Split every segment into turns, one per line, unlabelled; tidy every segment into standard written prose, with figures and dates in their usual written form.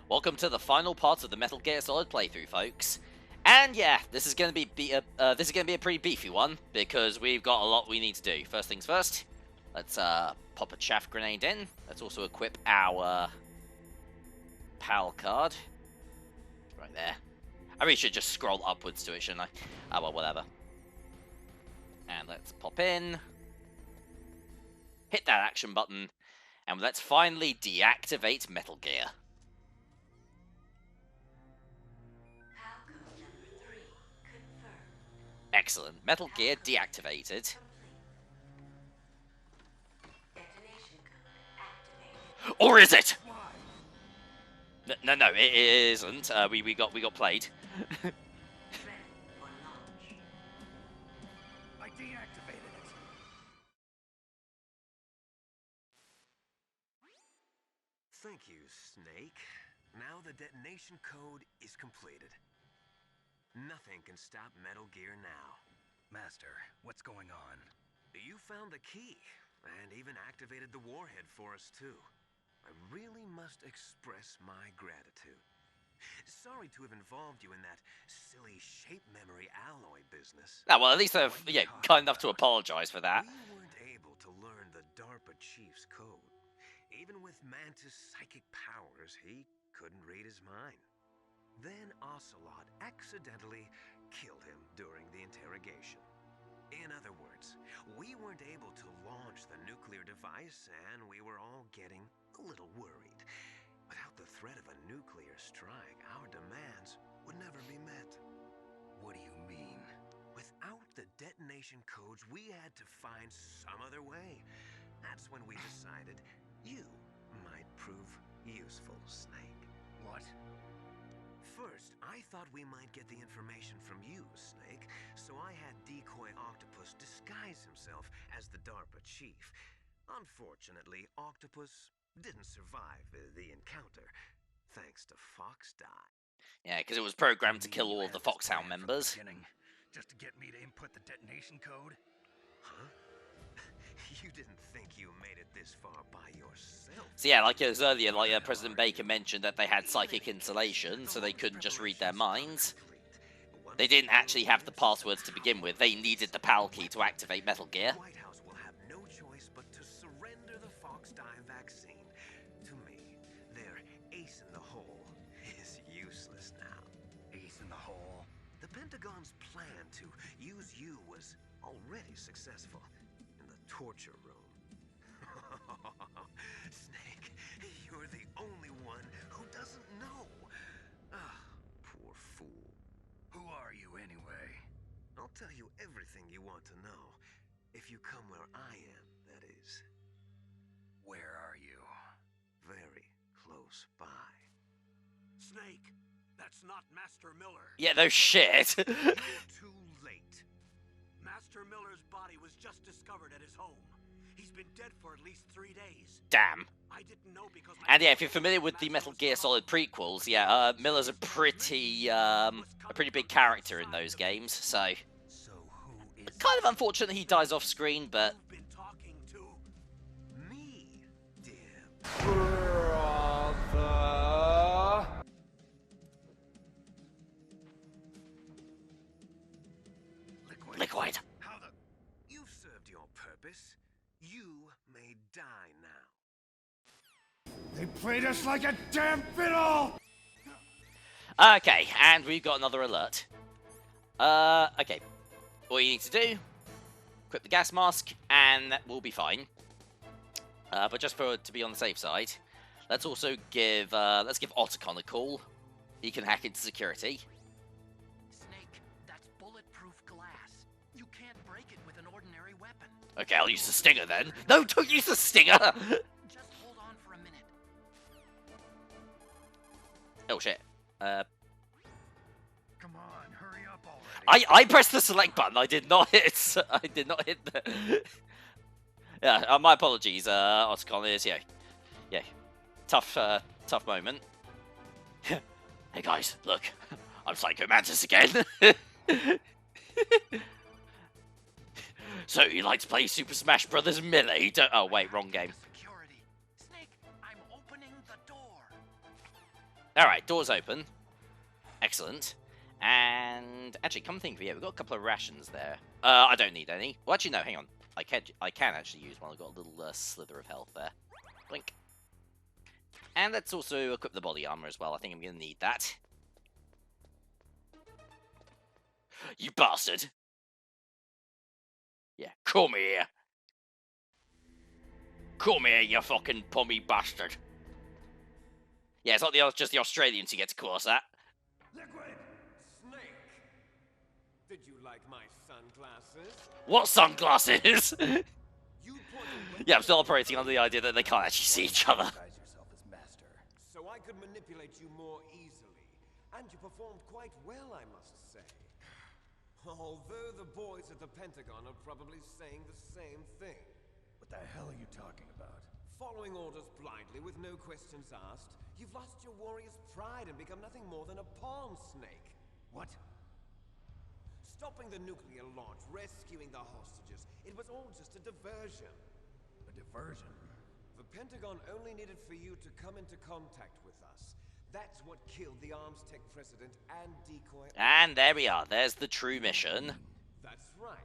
Welcome to the final part of the Metal Gear Solid playthrough, folks. And yeah, this is going to be a pretty beefy one because we've got a lot we need to do. First things first, let's pop a chaff grenade in. Let's also equip our PAL card right there. I really should just scroll upwards to it, shouldn't I? Ah, well, whatever. And let's pop in, hit that action button, and let's finally deactivate Metal Gear. Excellent. Metal Gear deactivated. Or is it? No, it isn't. We got played.
I deactivated it.
Thank you, Snake. Now the detonation code is completed. Nothing can stop Metal Gear now.
Master, what's going on?
You found the key, and even activated the warhead for us, too. I really must express my gratitude. Sorry to have involved you in that silly shape memory alloy business.
Ah, well, at least they're kind enough to apologize for that.
We weren't able to learn the DARPA chief's code. Even with Mantis' psychic powers, he couldn't read his mind. Then Ocelot accidentally killed him during the interrogation. In other words, we weren't able to launch the nuclear device, and we were all getting a little worried. Without the threat of a nuclear strike, our demands would never be met.
What do you mean?
Without the detonation codes, we had to find some other way. That's when we decided you might prove useful, Snake.
What?
First, I thought we might get the information from you, Snake, so I had Decoy Octopus disguise himself as the DARPA chief. Unfortunately, Octopus didn't survive the encounter, thanks to Foxdie.
Yeah, because it was programmed to kill all of the Foxhound members.
Just to get me to input the detonation code?
Huh? You didn't think you made it this far by yourself.
So yeah, like it was earlier, President Baker mentioned that they had psychic insulation, so they couldn't just read their minds. They didn't actually have the passwords to begin with. They needed the PAL key to activate Metal Gear.
The White House will have no choice but to surrender the Foxdie vaccine. To me, their ace in the hole is useless now.
Ace in the hole?
The Pentagon's plan to use you was already successful in the torture room. Snake, you're the only one who doesn't know. Ah, poor fool.
Who are you anyway?
I'll tell you everything you want to know. If you come where I am, that is.
Where are you?
Very close by.
Snake, that's not Master Miller.
Yeah, no shit.
Too late.
Master Miller's body was just discovered at his home. He's been dead for at least 3 days.
Damn.
I didn't know because
And yeah, if you're familiar with the Metal Gear Solid prequels, yeah, Miller's a pretty big character in those games, so
So who is
kind of unfortunate he dies off screen, but
You've been talking to
me, dear?
Brother.
Liquid.
How the... You've served your purpose. You may die now.
They played us like a damn fiddle!
Okay, and we've got another alert. Okay. All you need to do, equip the gas mask, and that will be fine. But just to be on the safe side, let's also give Otacon a call. He can hack into security.
Snake, that's bulletproof glass. You can't break it with an ordinary weapon.
Okay, I'll use the stinger then. No, don't use the stinger!
Just hold on for a minute.
Oh shit.
Come on, hurry up already.
I pressed the select button. I did not hit. I did not hit the. Yeah, my apologies. Otacon is yeah, tough moment. Hey guys, look, I'm Psycho Mantis again. So you like to play Super Smash Brothers Melee? Oh wait, wrong game.
Security. Snake, I'm opening the door.
Alright, doors open. Excellent. And actually, come think of it, we've got a couple of rations there. I don't need any. Well, actually, no, hang on. I can actually use one. I've got a little slither of health there. Blink. And let's also equip the body armor as well. I think I'm going to need that. You bastard! Yeah, come here! Come here, you fucking pommy bastard! Yeah, it's not just the Australians who get to call us that.
Liquid! Snake! Did you like my sunglasses?
What sunglasses?
You pointed
Yeah, I'm still operating on the idea that they can't actually see each other.
Disguise yourself as master.
so I could manipulate you more easily. And you performed quite well, I must say. Although the boys at the Pentagon are probably saying the same thing.
What the hell are you talking about?
Following orders blindly with no questions asked, you've lost your warrior's pride and become nothing more than a pawn snake.
What?
Stopping the nuclear launch, rescuing the hostages, it was all just a diversion.
A diversion?
The Pentagon only needed for you to come into contact with us. That's what killed the Arms Tech president and decoy.
And there we are. There's the true mission.
That's right.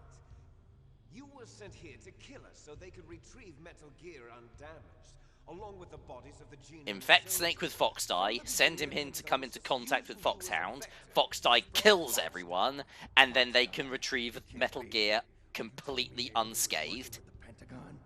You were sent here to kill us so they could retrieve Metal Gear undamaged, along with the bodies of the gene.
Infect Snake with Fox Die, send him in to come into contact with Foxhound, Fox Die kills everyone, and then they can retrieve Metal Gear completely unscathed.
With the Pentagon?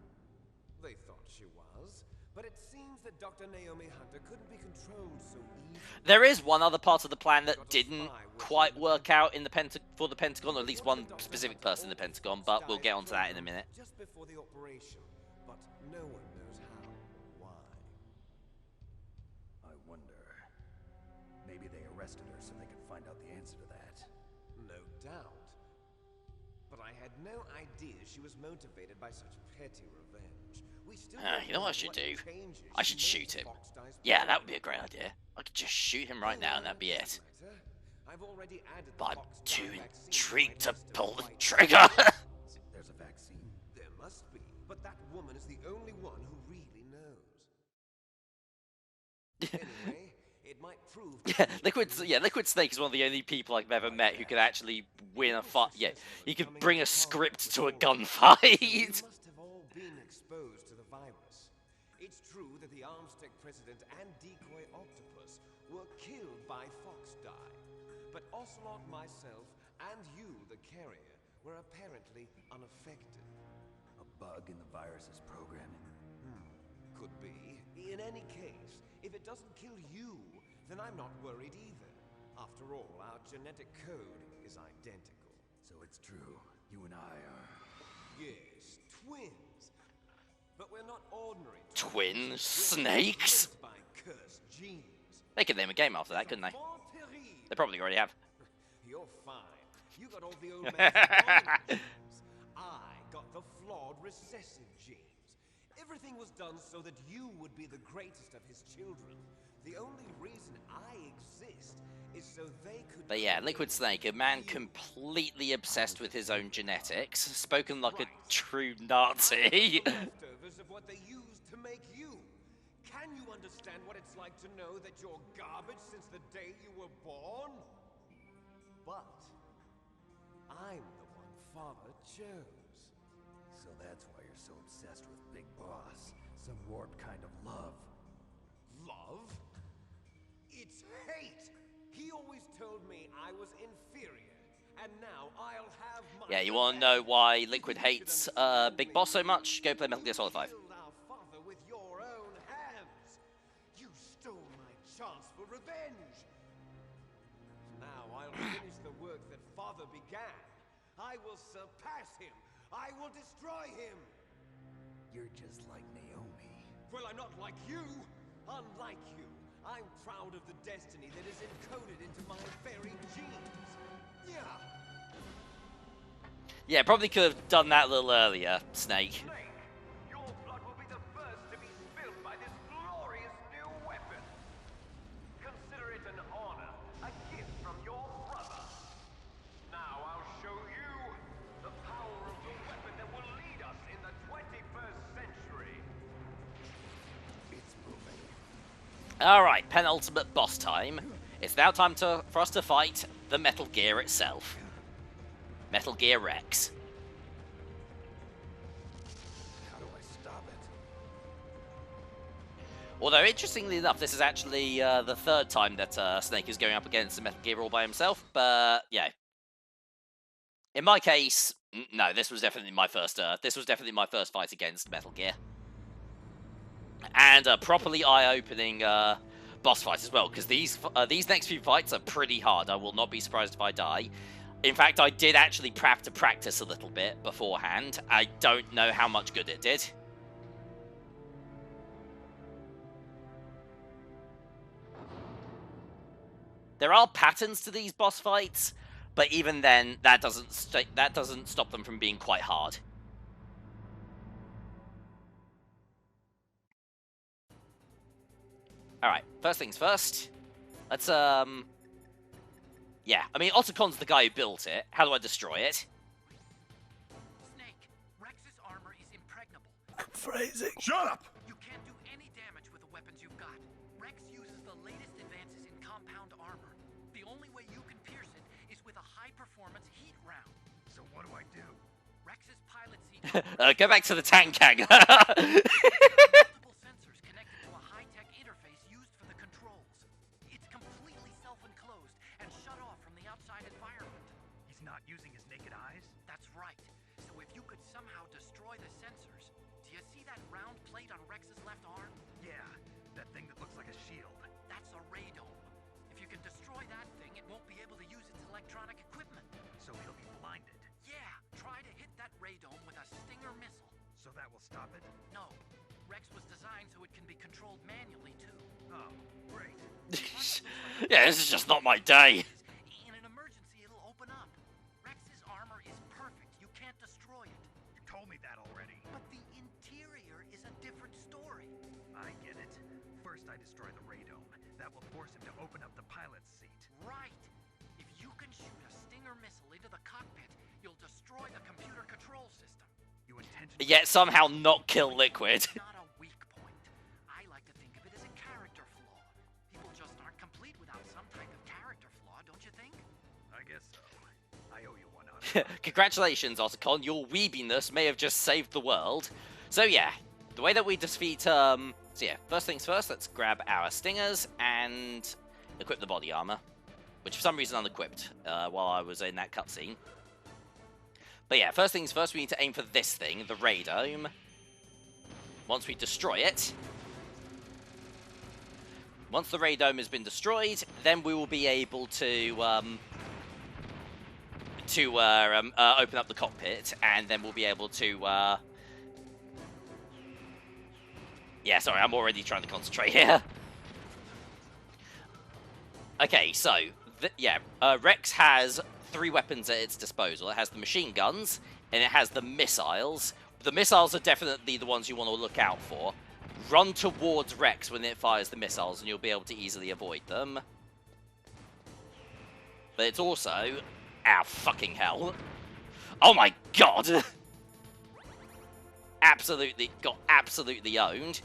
They thought she was, but it seems that Dr. Naomi Hunter couldn't be controlled so easily.
There is one other part of the plan that didn't quite work out in the for the Pentagon, or at least one specific person in the Pentagon, but we'll get onto that in a minute.
Just before the operation, but no one knows how or why.
I wonder. Maybe they arrested her so they could find out the answer to that.
No doubt. But I had no idea she was motivated by such petty revenge. We still
You know what I should do?
changes
I should
she made
shoot him.
to Fox Die's
Yeah, that would be a great idea. I could just shoot him right now and that'd be it.
I've already added the
But I'm
Fox
too
Dye vaccine
intrigued
to
to
my list of
pull the
white
trigger.
There's a vaccine.
There must be, but that woman is the only one who really knows. Anyway, it might prove.
Liquid Snake is one of the only people I've ever met who could actually win a fight. Yeah, he could bring a script to a gunfight.
You must have all been exposed to the virus. It's true that the Arms Tech president and decoy octopus were killed by Fox Dye, but Ocelot, myself, and you, the carrier, were apparently unaffected.
A bug in the virus's programming.
Could be. In any case, if it doesn't kill you, then I'm not worried either. After all, our genetic code is identical.
So it's true. You and I are...
Yes, twins. But we're not ordinary
Twin
We're
snakes?
linked by cursed genes.
They could name a game after that, couldn't they?
More terrible.
They probably already have.
You're fine. You got all the old man's dominant genes. I got the flawed recessive genes. Everything was done so that you would be the greatest of his children. The only reason I exist is so they could.
But yeah, Liquid Snake, a man completely obsessed with his own genetics, spoken like a true Nazi.
Leftovers of what they used to make you. Can you understand what it's like to know that you're garbage since the day you were born? But I'm the one Father chose.
So that's why you're so obsessed with Big Boss. Some warped kind of love.
Love? It's hate! He always told me I was inferior, and now I'll have my...
Yeah, you want to know why Liquid hates Big Boss so much? Go play Metal Gear Solid 5.
You killed our father with your own hands. You stole my chance for revenge. Now I'll finish the work that Father began. I will surpass him. I will destroy him.
You're just like Naomi.
Well, I'm not like you. Unlike you, I'm proud of the destiny that is encoded into my very genes. Yeah.
Yeah, probably could have done that a little earlier, Snake.
Snake, your blood will be the first to be spilled by this glorious new weapon. Consider it an honor, a gift from your brother. Now I'll show you the power of the weapon that will lead us in the 21st century.
It's moving.
Alright, penultimate boss time. It's now time for us to fight the Metal Gear itself. Metal Gear Rex.
How do I stop it?
Although, interestingly enough, this is actually the third time that Snake is going up against the Metal Gear all by himself, but, yeah. In my case, no, this was definitely my first fight against Metal Gear. And a properly eye-opening boss fight as well, because these next few fights are pretty hard. I will not be surprised if I die. In fact, I did actually have to practice a little bit beforehand. I don't know how much good it did. There are patterns to these boss fights, but even then, that doesn't stop them from being quite hard. Alright, first things first. Let's, yeah, I mean, Ottocon's the guy who built it. How do I destroy it?
Snake, Rex's armor is impregnable.
Phrasing. Shut up!
You can't do any damage with the weapons you've got. Rex uses the latest advances in compound armor. The only way you can pierce it is with a high-performance heat round.
So what do I do?
Rex's pilot seat...
Go back to the tank hangar.
multiple sensors connected to a high-tech interface used for the controls. It's completely self-enclosed and shut off from the outside environment.
He's not using his naked eyes?
That's right. So if you could somehow destroy the sensors... Do you see that round plate on Rex's left arm?
Yeah, that thing that looks like a shield.
That's a radome. If you can destroy that thing, it won't be able to use its electronic equipment.
So he'll be blinded.
Yeah, try to hit that radome with a Stinger missile.
So that will stop it?
No, Rex was designed so it can be controlled manually too.
Oh, great.
Yeah, this is just not my day.
In an emergency, it'll open up. Rex's armor is perfect. You can't destroy it.
You told me that already.
But the interior is a different story.
I get it. First I destroy the radome. That will force him to open up the pilot's seat.
Right. If you can shoot a Stinger missile into the cockpit, you'll destroy the computer control system.
You intentionally...
Yet somehow not kill Liquid.
It's not a weak point. I like to think of it as a character flaw. People just aren't complete without some type of character flaw, don't you think?
I guess so. I owe you one on.
Congratulations, Ottocon. Your weebiness may have just saved the world. So yeah, the way that we defeat, so yeah, first things first, let's grab our stingers and equip the body armor, which for some reason unequipped while I was in that cutscene. But yeah, first things first, we need to aim for this thing, the radome. Once we destroy it, once the radome has been destroyed, then we will be able to open up the cockpit, and then we'll be able to yeah, sorry, I'm already trying to concentrate here. Okay, so, yeah, Rex has 3 weapons at its disposal. It has the machine guns, and it has the missiles. The missiles are definitely the ones you want to look out for. Run towards Rex when it fires the missiles, and you'll be able to easily avoid them. But it's also... Ow, fucking hell. Oh my god! Got absolutely owned.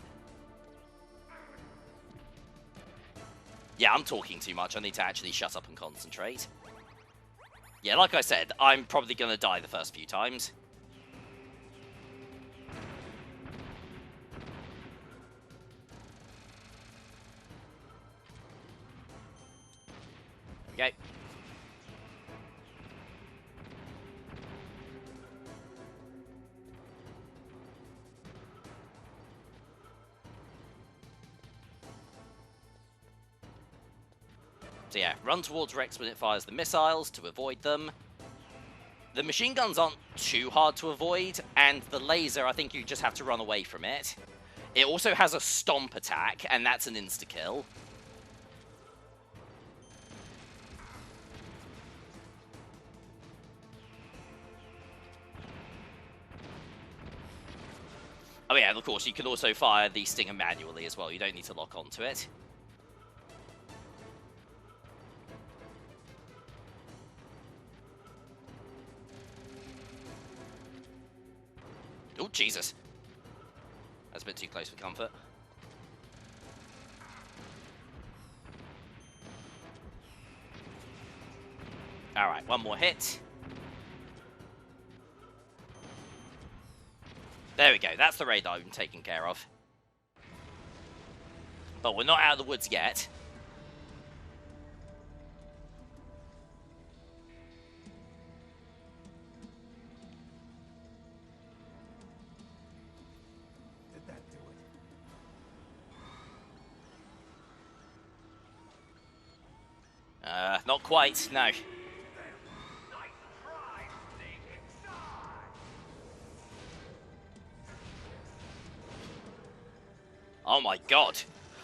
Yeah, I'm talking too much. I need to actually shut up and concentrate. Yeah, like I said, I'm probably going to die the first few times. Okay. So yeah, run towards Rex when it fires the missiles to avoid them. The machine guns aren't too hard to avoid, and the laser, I think you just have to run away from it. It also has a stomp attack, and that's an insta-kill. Oh yeah, and of course, you can also fire the Stinger manually as well. You don't need to lock onto it. Oh, Jesus. That's a bit too close for comfort. Alright, one more hit. There we go, that's the radar I've been taken care of. But we're not out of the woods yet.
Did that do it?
Not quite, no. Oh my god.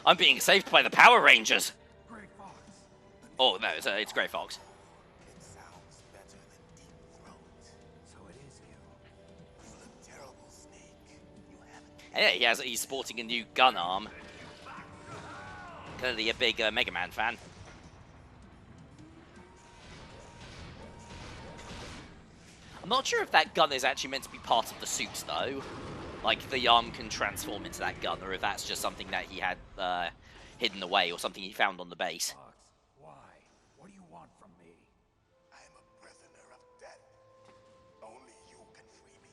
I'm being saved by the Power Rangers.
Grey Fox.
Oh no, it's Grey Fox.
It sounds better than Deep Throat. So it is you. You look terrible, Snake. You haven't.
Yeah, he's sporting a new gun arm. Clearly a big Mega Man fan. I'm not sure if that gun is actually meant to be part of the suit, though. Like, the arm can transform into that gun, or if that's just something that he had hidden away, or something he found on the base.
Fox, why? What do you want from me? I am a prisoner of death. Only you can free me.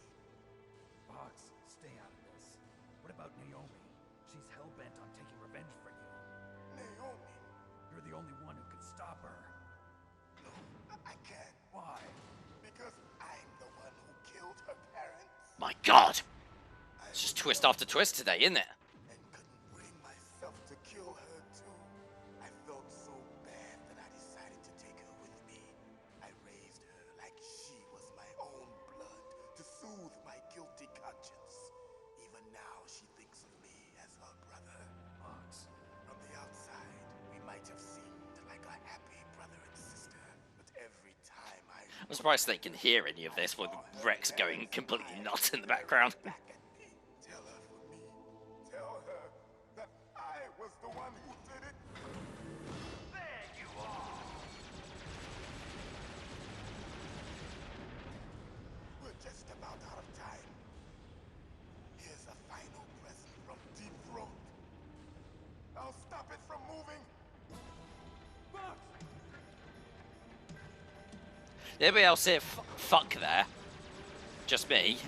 Fox, stay out of this. What about Naomi? She's hell-bent on taking revenge for you. Naomi? You're the only one who can stop her. No, I can't. Why? Because I'm the one who killed her parents.
My god! It's just twist after twist today, isn't it?
And couldn't bring myself to kill her too. I felt so bad that I decided to take her with me. I raised her like she was my own blood to soothe my guilty conscience. Even now she thinks of me as her brother. Fox, from the outside, we might have seemed like a happy brother and sister, but every time
I'm surprised they can hear any of this with Rex going completely nuts in the background.
Tell her for me. Tell her that I was the one who did it.
There you are!
We're just about out of time. Here's a final present from Deep Throat. I'll stop it from moving. Fox!
Did anybody else say fuck there? Just me.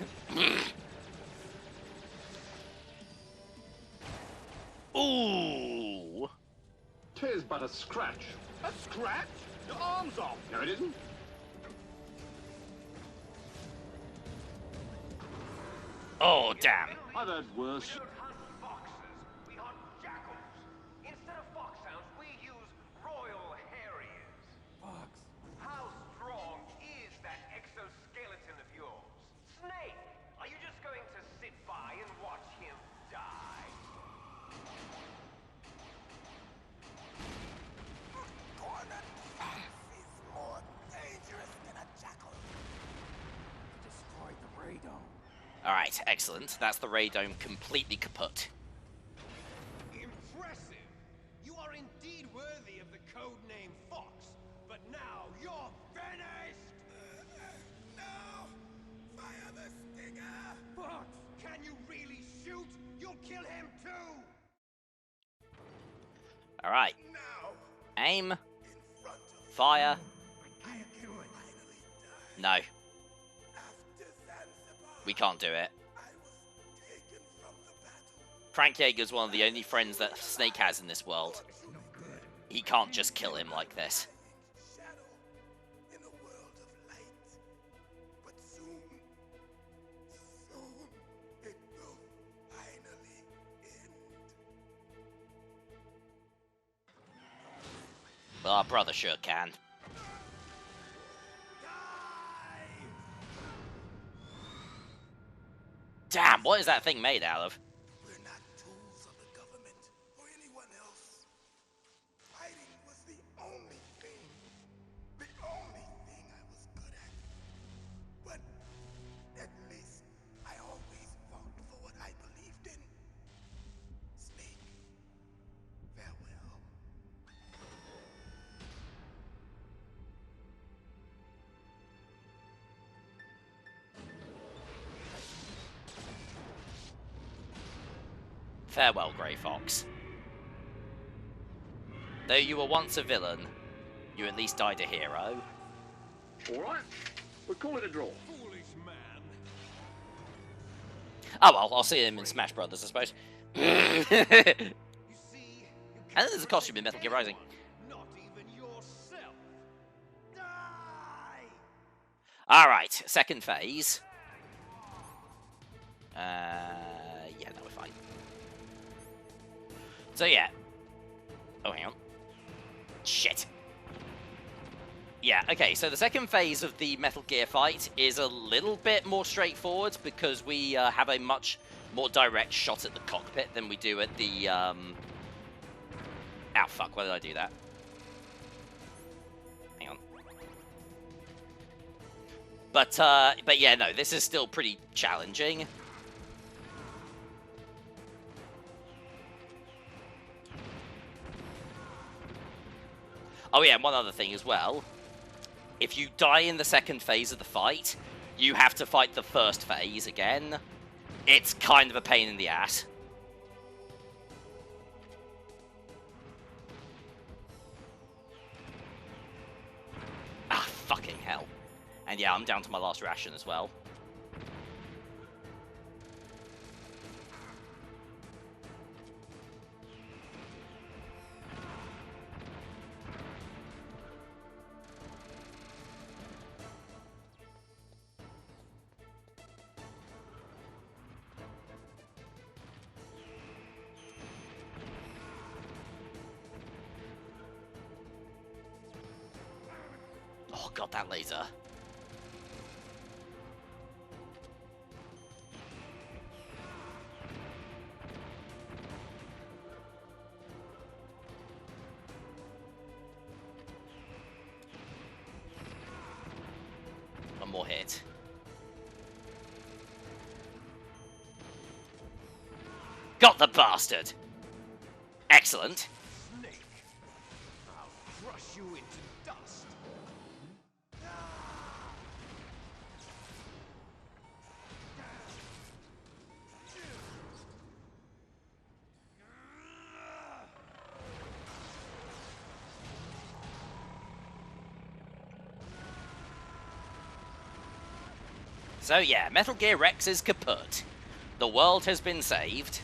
Ooh!
'Tis but a scratch. A scratch? Your arm's off. No, it isn't.
Oh, damn.
I've heard worse.
We don't hunt foxes, we hunt jackals. Instead of foxhounds, we use royal harriers.
Fox!
How strong is that exoskeleton of yours? Snake, are you just going to sit by and watch him die?
Cornered Fox is more dangerous than a jackal. He destroyed the radome.
Alright, excellent. That's the radome completely kaput.
Impressive! You are indeed worthy of the code name Fox, but now you're finished!
No! Fire the stinger!
Fox, can you really shoot? You'll kill him too!
Alright.
Now!
Aim.
In front of
Fire.
I can finally die.
No,
After Zanzibar,
we can't do it.
I was taken from the battle.
Frank Yeager's one of the only friends that Snake has in this world.
No good.
He can't just kill him like this.
Shadow in a world of light. But soon it will finally end.
Well, our brother sure can. Damn, what is that thing made out of?
We're not tools of the government or anyone else. Fighting was the only thing I was good at. But at least I always fought for what I believed in. Snake, farewell.
Farewell, Grey Fox. Though you were once a villain, you at least died a hero.
All right, we'll call it a draw.
Foolish man.
Oh well, I'll see him in Smash Brothers, I suppose. And
You see, you
there's a costume in Metal Gear Rising.
not even yourself. Die!
Alright, second phase. Yeah, no, we're fine. So yeah. Oh, hang on. Shit. Yeah, okay, so the second phase of the Metal Gear fight is a little bit more straightforward because we have a much more direct shot at the cockpit than we do at the, Ow, fuck, why did I do that? Hang on. But yeah, no, this is still pretty challenging. Oh yeah, and one other thing as well. If you die in the second phase of the fight, you have to fight the first phase again. It's kind of a pain in the ass. Ah, fucking hell. And yeah, I'm down to my last ration as well. Oh god, that laser. One more hit. Got the bastard! Excellent.
Snake, I'll crush you into dust.
So yeah, Metal Gear Rex is kaput. The world has been saved.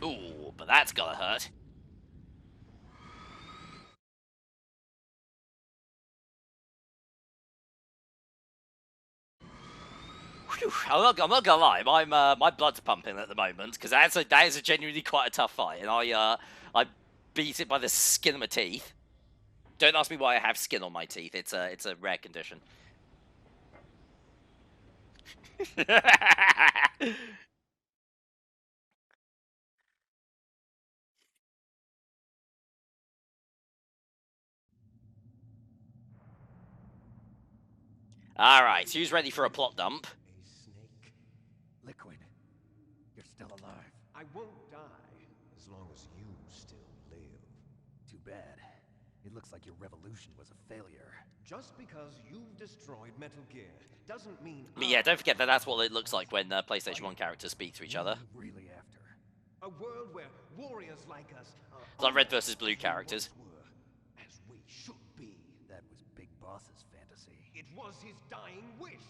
Ooh, but that's gotta hurt. Whew, I'm not gonna lie, my blood's pumping at the moment because that is a genuinely quite a tough fight, and I beat it by the skin of my teeth. Don't ask me why I have skin on my teeth. It's a rare condition. All right, who's ready for a plot dump?
A snake.
Liquid, you're still alive.
I won't die as long as you still live.
Too bad. It looks like your revolution was a failure.
Just because you've destroyed Metal Gear doesn't mean
But yeah, don't forget that that's what it looks like when PlayStation 1 characters speak to each other.
What are you really after?
a world where warriors like us are
It's like red
honored
versus blue
as we
characters.
once were, as we should be.
That was Big Boss's fantasy.
It was his dying wish.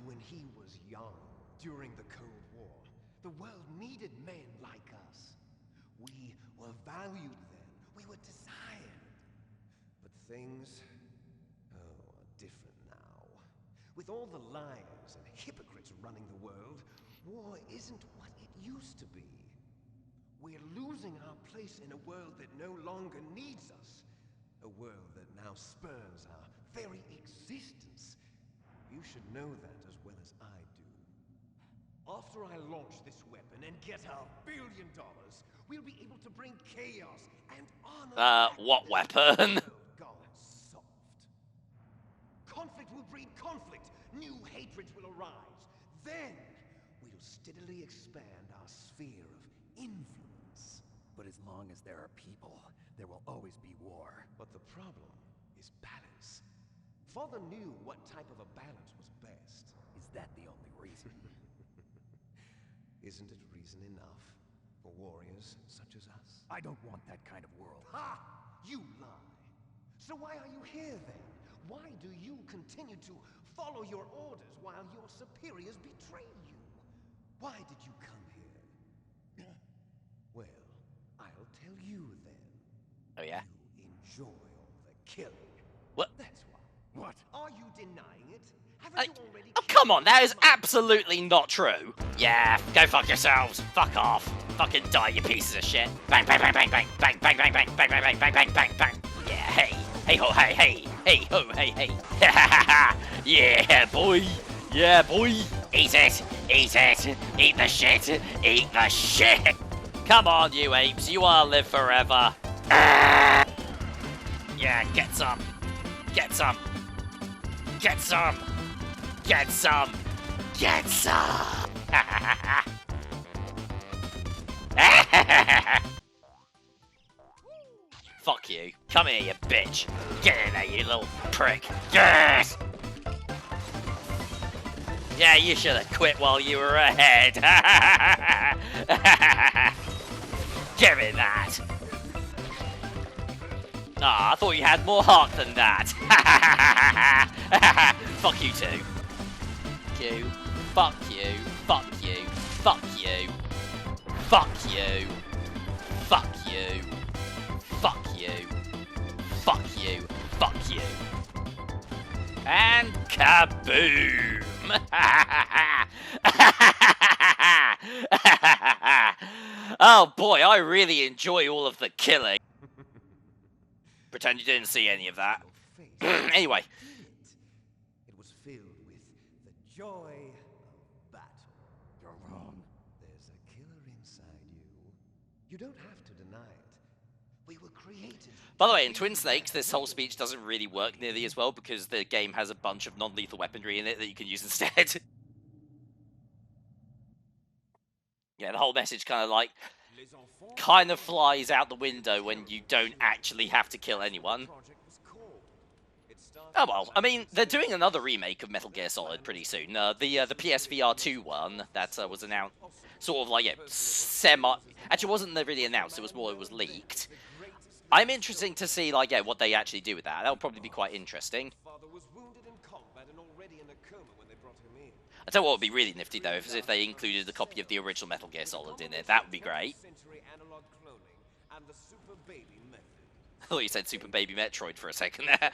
When he was young, during the Cold War, the world needed men like us. We were valued then. We were desired. But things, are different now. With all the liars and hypocrites running the world, war isn't what it used to be. We're losing our place in a world that no longer needs us. A world that now spurns our very existence. You should know that as well as I do. After I launch this weapon and get our $1 billion, we'll be able to bring chaos and honor back
What
to this
weapon?
world gone soft. Conflict will breed conflict. New hatreds will arise. Then we'll steadily expand our sphere of influence.
But as long as there are people, there will always be war.
But the problem is balance. Father knew what type of a balance was best.
Is that the only reason?
Isn't it reason enough?
for warriors such as us.
I don't want that kind of world.
Ha! You lie. So why are you here then? Why do you continue to follow your orders while your superiors betray you? Why did you come here? Well, I'll tell you then.
Oh yeah?
You enjoy all the killing.
What?
That's why.
What?
Are you denying it? Haven't you already
Oh,
killed
come on, that is
my-
absolutely not true. Yeah, go fuck yourselves. Fuck off. Fucking die, you pieces of shit. Bang, bang, bang, bang, bang, bang, bang, bang, bang, bang, bang, bang, bang, bang, bang, bang. Yeah, hey. Hey ho, hey, hey. Hey ho, hey, hey. Ha ha ha ha. Yeah, boy. Yeah, boy. Eat it. Eat it. Eat the shit. Eat the shit. Come on, you apes. You wanna live forever. Yeah, get some. Get some. Get some. Get some. Get some. Fuck you. Come here, you bitch. Get in there, you little prick. Yes! Yeah, you should have quit while you were ahead. Give me that. Ah, I thought you had more heart than that. Fuck you too. You. Fuck you. Fuck you. Fuck you. Fuck you. Fuck you. Fuck you. Fuck you. Fuck you. And kaboom! Oh boy, I really enjoy all of the killing. Pretend you didn't see any of that. Anyway.
It was filled with the joy of battle.
You're wrong.
There's a killer inside you. You don't have to deny it. We were created.
By the way, in Twin Snakes, this whole speech doesn't really work nearly as well because the game has a bunch of non-lethal weaponry in it that you can use instead. Yeah, the whole message kind of flies out the window when you don't actually have to kill anyone. Oh well, I mean, they're doing another remake of Metal Gear Solid pretty soon. The PSVR2 one that was announced, sort of like, yeah, actually, it wasn't really announced, it was leaked. I'm interested to see, like, yeah, what they actually do with that. That'll probably be quite interesting. I tell you what would be really nifty, though, is if they included a copy of the original Metal Gear Solid in it. That would be great. I thought you said Super Baby Metroid for a second there.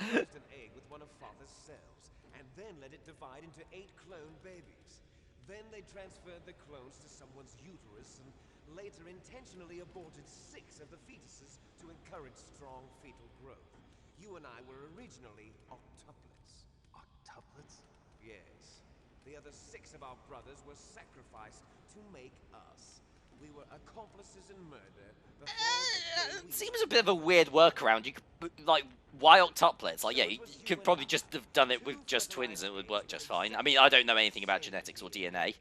Then let it divide into 8 clone babies. Then they transferred the clones to someone's uterus and later intentionally aborted 6 of the fetuses to encourage strong fetal growth. You and I were originally octuplets.
Octuplets?
Yes. The other 6 of our brothers were sacrificed to make us. We were accomplices in murder before the day we
Seems a bit of a weird workaround. You could, like, why octuplets? Like, yeah, you could probably just have done it with just twins and it would work just fine. I mean, I don't know anything about genetics or DNA.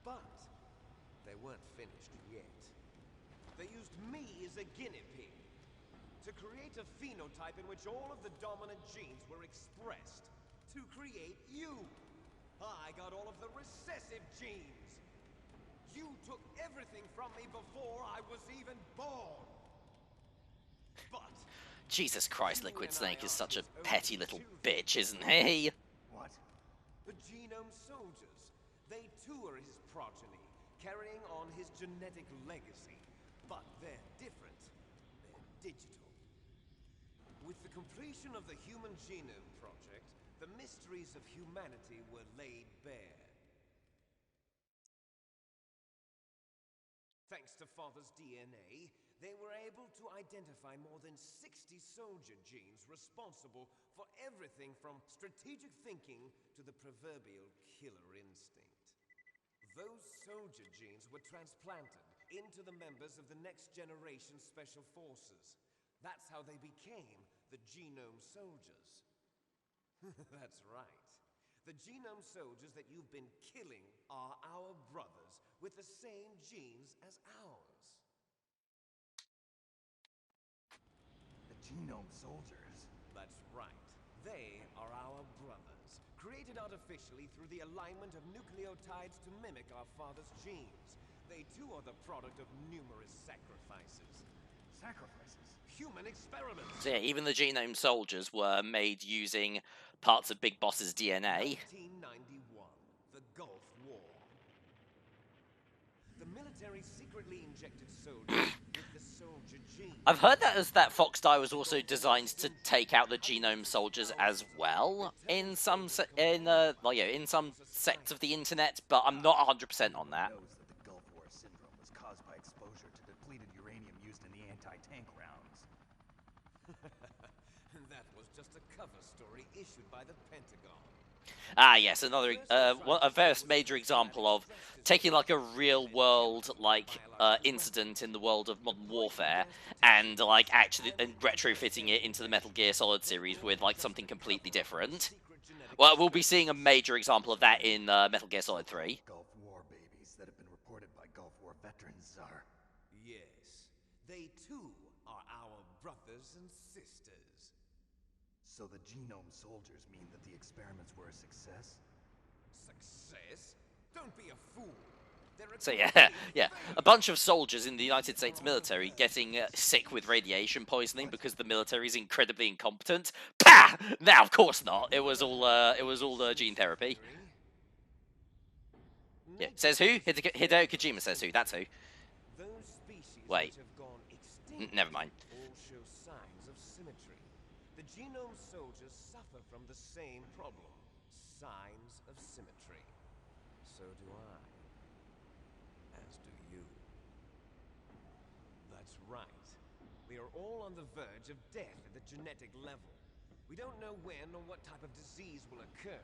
But they weren't finished yet. They used me as a guinea pig to create a phenotype in which all of the dominant genes were expressed to create you. I got all of the recessive genes. You took everything from me before I was even born. But
Jesus Christ, Liquid Snake is such a petty little bitch, isn't he?
What?
the genome soldiers, they too are his progeny, carrying on his genetic legacy. But they're different. They're digital. With the completion of the Human Genome Project, the mysteries of humanity were laid bare. Thanks to Father's DNA, they were able to identify more than 60 soldier genes responsible for everything from strategic thinking to the proverbial killer instinct. Those soldier genes were transplanted into the members of the next generation special forces. That's how they became the genome soldiers. That's right. The genome soldiers that you've been killing are our brothers with the same genes as ours.
The genome soldiers?
That's right. They are our brothers, created artificially through the alignment of nucleotides to mimic our father's genes. They too are the product of numerous sacrifices.
Sacrifices?
Human experiments.
So yeah, even the genome soldiers were made using parts of Big Boss's DNA.
1991, the Gulf War. The military secretly injected soldiers with the soldier gene.
I've heard that Fox Die was also designed to take out the genome soldiers as well in some in some sects of the internet, but I'm not 100% on that.
Knows that the Gulf War syndrome was caused by exposure to depleted uranium used in the anti-tank rounds.
That was just a cover story issued by the Pentagon.
Ah, yes, another a very major example of taking like a real world incident in the world of modern warfare and like actually retrofitting it into the Metal Gear Solid series with like something completely different. Well, we'll be seeing a major example of that in Metal Gear Solid 3.
Gulf War babies that have been reported by Gulf War veterans, Czar.
Yes, they too are our brothers and sisters.
So the genome soldiers mean that the experiments were a success?
Success? Don't be a fool.
So yeah, a bunch of soldiers in the United States military getting sick with radiation poisoning because the military is incredibly incompetent. Pah! Now, of course not. It was all gene therapy. Yeah, says who? Hideo Kojima says who. That's who.
Those species
Wait.
which have gone extinct
Never mind.
all show signs of symmetry. The genome soldiers suffer from the same problem. Signs of symmetry. So do I. As do you. That's right. We are all on the verge of death at the genetic level. We don't know when or what type of disease will occur.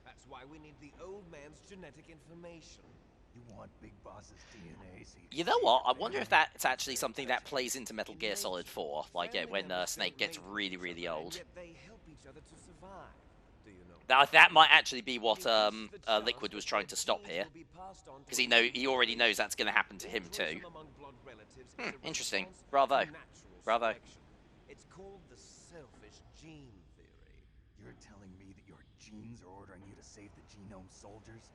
That's why we need the old man's genetic information.
You want Big Boss's DNA so
You know what? I wonder if that's actually something that plays into Metal Gear Solid 4. Like, yeah, when Snake gets really, really old.
Yet they help each other to survive. Do you know?
That might actually be what Liquid was trying to stop here, because he already knows that's going to happen to him too. Interesting. Bravo. Bravo.
It's called the selfish gene theory.
You're telling me that your genes are ordering you to save the genome soldiers?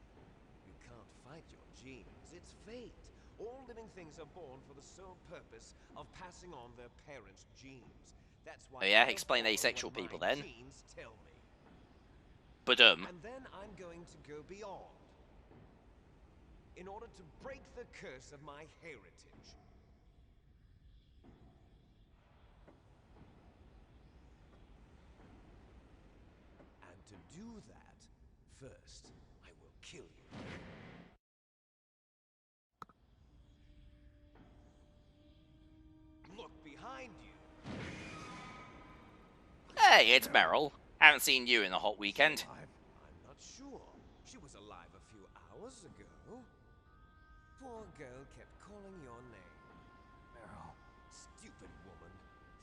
You can't fight your genes. It's fate. All living things are born for the sole purpose of passing on their parents' genes. That's why.
Oh yeah,
I'll
explain
follow
asexual
what my
people then.
Genes tell me.
But
And then I'm going to go beyond. In order to break the curse of my heritage. And to do that, first, I will kill you. Look behind you.
hey, it's Meryl. Haven't seen you in a hot weekend.
I'm not sure. She was alive a few hours ago. Poor girl kept calling your name.
Meryl.
Stupid woman.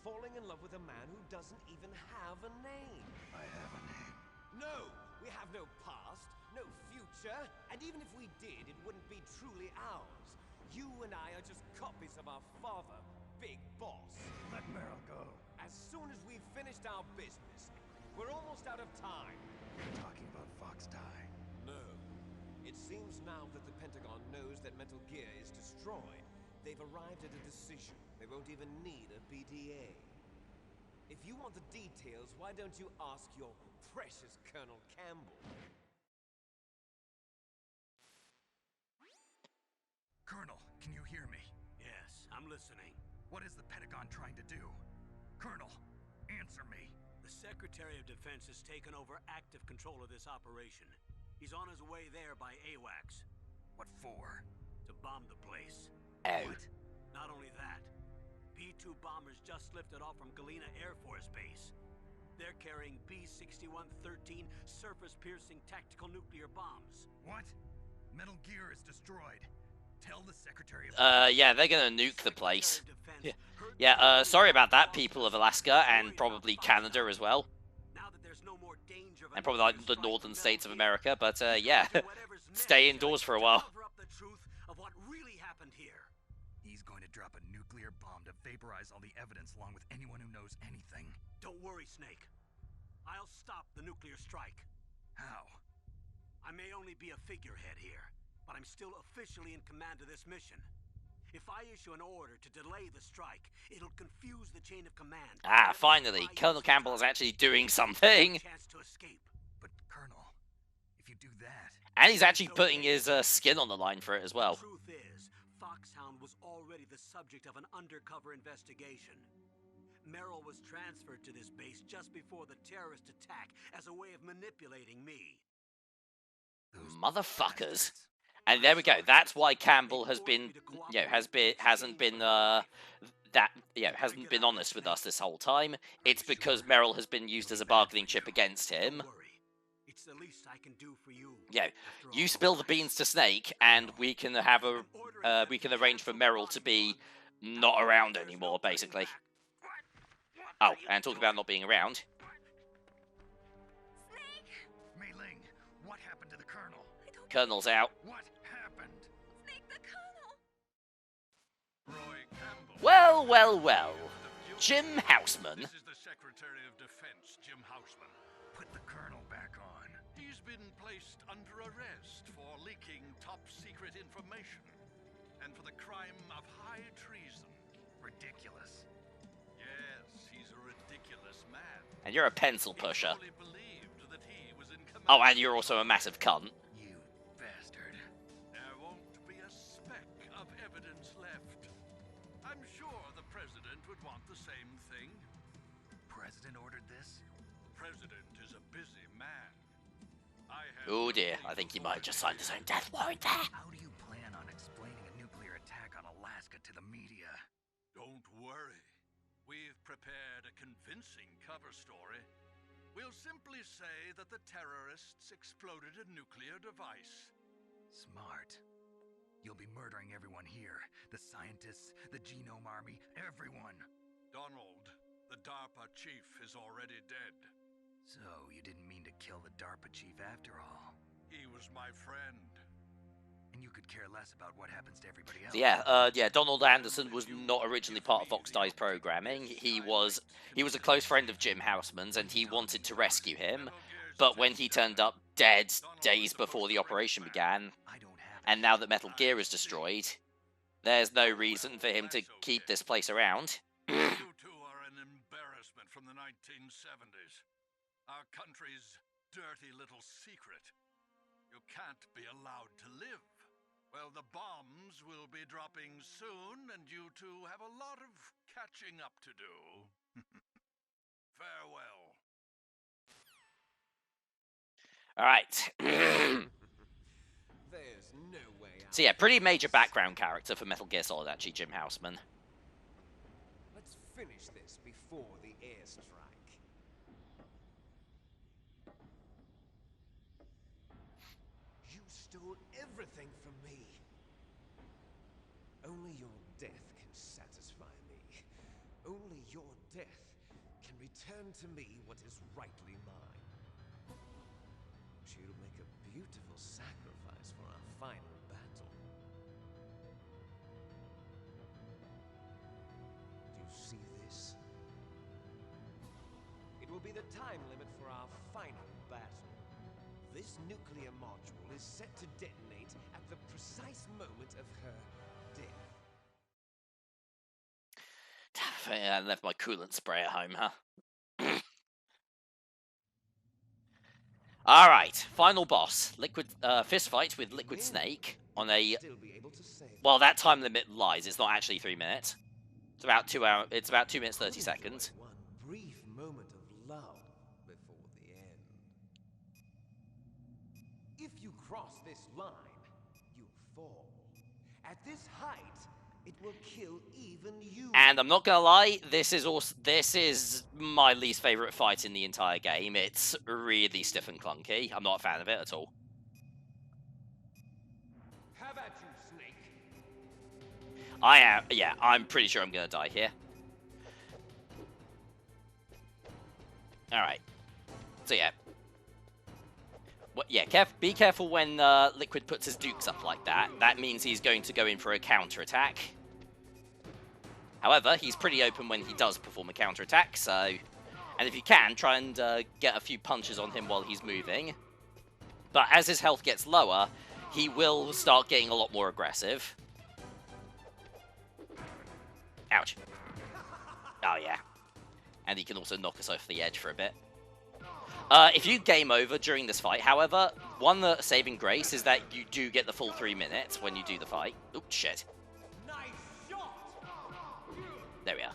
Falling in love with a man who doesn't even have a name.
I have a name.
No! We have no past, no future, and even if we did, it wouldn't be truly ours. You and I are just copies of our father, Big Boss.
Let Meryl go.
As soon as we've finished our business, we're almost out of time.
You're talking about Fox Die.
No. It seems now that the Pentagon knows that Metal Gear is destroyed. They've arrived at a decision. They won't even need a BDA. If you want the details, why don't you ask your precious Colonel Campbell?
Colonel, can you hear me?
Yes, I'm listening.
What is the Pentagon trying to do? Colonel, answer me.
The Secretary of Defense has taken over active control of this operation. He's on his way there by AWACS.
What for?
To bomb the place.
Oh.
Not only that, B-2 bombers just lifted off from Galena Air Force Base. They're carrying B-6113 surface-piercing tactical nuclear bombs.
What? Metal Gear is destroyed. Tell the Secretary of
Yeah, they're gonna nuke the place. Yeah, sorry about that, people of Alaska, and probably Canada as well.
Now that there's no more danger of
And probably like the northern states of America, but yeah, stay indoors for a while.
Cover up the truth of what really happened here.
He's going to drop a nuclear bomb to vaporize all the evidence along with anyone who knows anything.
Don't worry, Snake. I'll stop the nuclear strike.
How?
I may only be a figurehead here, but I'm still officially in command of this mission. If I issue an order to delay the strike, it'll confuse the chain of command.
Ah, finally, Colonel Campbell is actually doing something.
Chance to escape.
But, Colonel, if you do that...
And he's actually putting his skin on the line for it as well.
The truth is, Foxhound was already the subject of an undercover investigation. Merrill was transferred to this base just before the terrorist attack as a way of manipulating me.
Motherfuckers. And there we go. That's why Campbell has been, hasn't been honest with us this whole time. It's because Merrill has been used as a bargaining chip against him.
It's the least I can do for you.
Yeah, you spill the beans to Snake, and we can have we can arrange for Merrill to be not around anymore, basically. Oh, and talk about not being around.
Mei Ling, what happened to the Colonel?
Colonel's out.
What happened?
Snake the Colonel!
Roy Campbell.
Well, well, well. Jim Houseman.
This is the Secretary of Defense, Jim Houseman.
Put the Colonel back on.
He's been placed under arrest for leaking top-secret information and for the crime of high treason.
Ridiculous.
Yes, he's a ridiculous man.
And you're a pencil pusher.
He fully believed that he was in command.
Oh, and you're also a massive cunt.
You bastard.
There won't be a speck of evidence left. I'm sure the President would want the same thing.
President ordered this?
The President is a busy man. I have
Oh dear, I think he might have just signed his own death warrant there.
How do you plan on explaining a nuclear attack on Alaska to the media?
Don't worry. We've prepared a convincing cover story. We'll simply say that the terrorists exploded a nuclear device.
Smart. You'll be murdering everyone here. The scientists, the Genome Army, everyone.
Donald, the DARPA chief, is already dead.
So, you didn't mean to kill the DARPA chief after all.
He was my friend.
And you could care less about what happens to everybody else.
Yeah, Donald Anderson was not originally part of Fox Die's programming. He was a close friend of Jim Houseman's, and he wanted to rescue him. But when he turned up dead days before the operation began, and now that Metal Gear is destroyed, there's no reason for him to keep this place around.
You two are an embarrassment from the 1970s. Our country's dirty little secret. You can't be allowed to live. Well, the bombs will be dropping soon, and you two have a lot of catching up to do. Farewell.
Alright.
There's no way out.
So yeah, pretty major background character for Metal Gear Solid, actually, Jim Houseman.
Let's finish this before the airstrike. You stole everything from me. Only your death can satisfy me. Only your death can return to me what is rightly mine. She'll make a beautiful sacrifice for our final battle. Do you see this? It will be the time limit for our final battle. This nuclear module is set to detonate at the precise moment of her death.
I left my coolant spray at home, huh? Alright, final boss. Fist fight with Liquid Snake on a...
Still be able to say
Well, that time limit lies. It's not actually 3 minutes. It's about 2 hours. It's about 2 minutes 30 seconds.
one brief moment of lull before the end. If you cross this line, you'll fall. At this height, it will kill even you.
And I'm not gonna lie, this is my least favorite fight in the entire game. It's really stiff and clunky. I'm not a fan of it at all.
Have at you, Snake.
I am, yeah, I'm pretty sure I'm gonna die here. Alright. So yeah. Be careful when Liquid puts his dukes up like that. That means he's going to go in for a counter-attack. However, he's pretty open when he does perform a counter-attack, so... And if you can, try and get a few punches on him while he's moving. But as his health gets lower, he will start getting a lot more aggressive. Ouch. Oh, yeah. And he can also knock us off the edge for a bit. If you game over during this fight, however, one saving grace is that you do get the full 3 minutes when you do the fight. Oops, shit.
Nice shot!
There we are.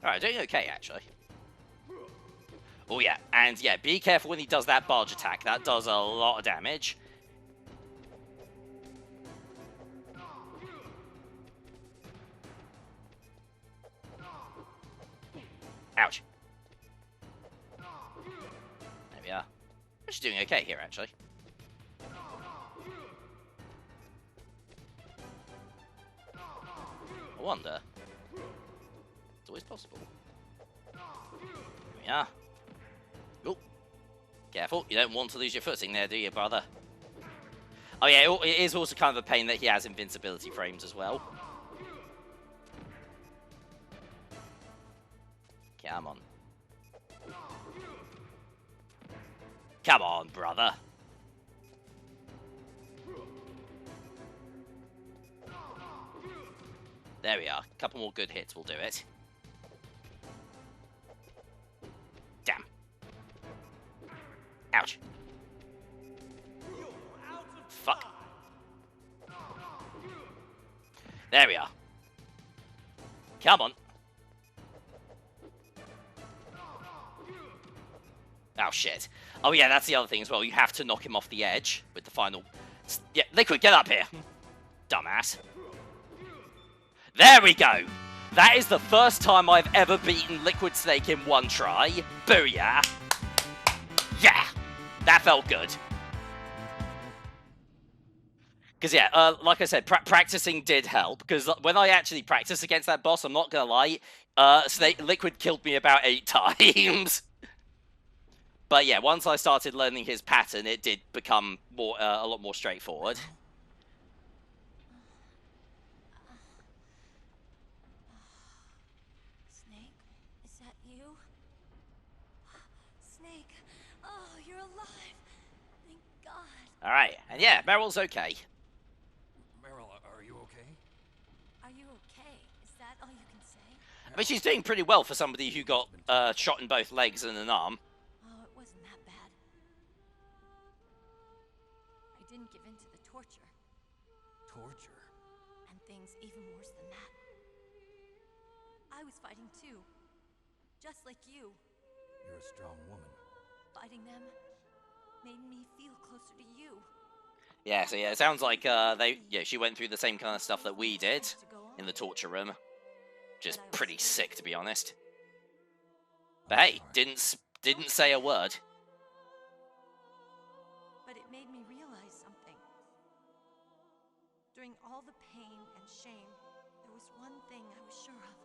Alright, doing okay, actually. Oh, yeah. And, yeah, be careful when he does that barge attack. That does a lot of damage. Ouch. There we are. We're just doing okay here, actually. I wonder. It's always possible. There we are. Oh. Careful, you don't want to lose your footing there, do you, brother? Oh yeah, it is also kind of a pain that he has invincibility frames as well. Come on. Come on, brother. There we are. A couple more good hits will do it. Damn. Ouch. Fuck. There we are. Come on. Oh, shit. Oh, yeah, that's the other thing as well. You have to knock him off the edge with the final... Yeah, Liquid, get up here. Dumbass. There we go. That is the first time I've ever beaten Liquid Snake in one try. Booyah. Yeah. That felt good. Because, yeah, like I said, practicing did help. Because when I actually practiced against that boss, I'm not going to lie, Liquid killed me about 8 times. But yeah, once I started learning his pattern, it did become more a lot more straightforward.
Snake, is that you? Snake, oh, you're alive. Thank God.
Alright, and yeah, Meryl's okay.
Meryl, are you okay?
Are you okay? Is that all you can say?
I mean, she's doing pretty well for somebody who got shot in both legs and an arm.
Oh, it wasn't that bad. I didn't give in to the torture.
Torture?
And things even worse than that. I was fighting too. Just like you.
You're a strong woman.
Fighting them made me feel closer to you.
Yeah, so yeah, it sounds like she went through the same kind of stuff that we did in the torture room. Just pretty sick, to be honest. But hey, didn't say a word.
But it made me realize something. During all the pain and shame, there was one thing I was sure of.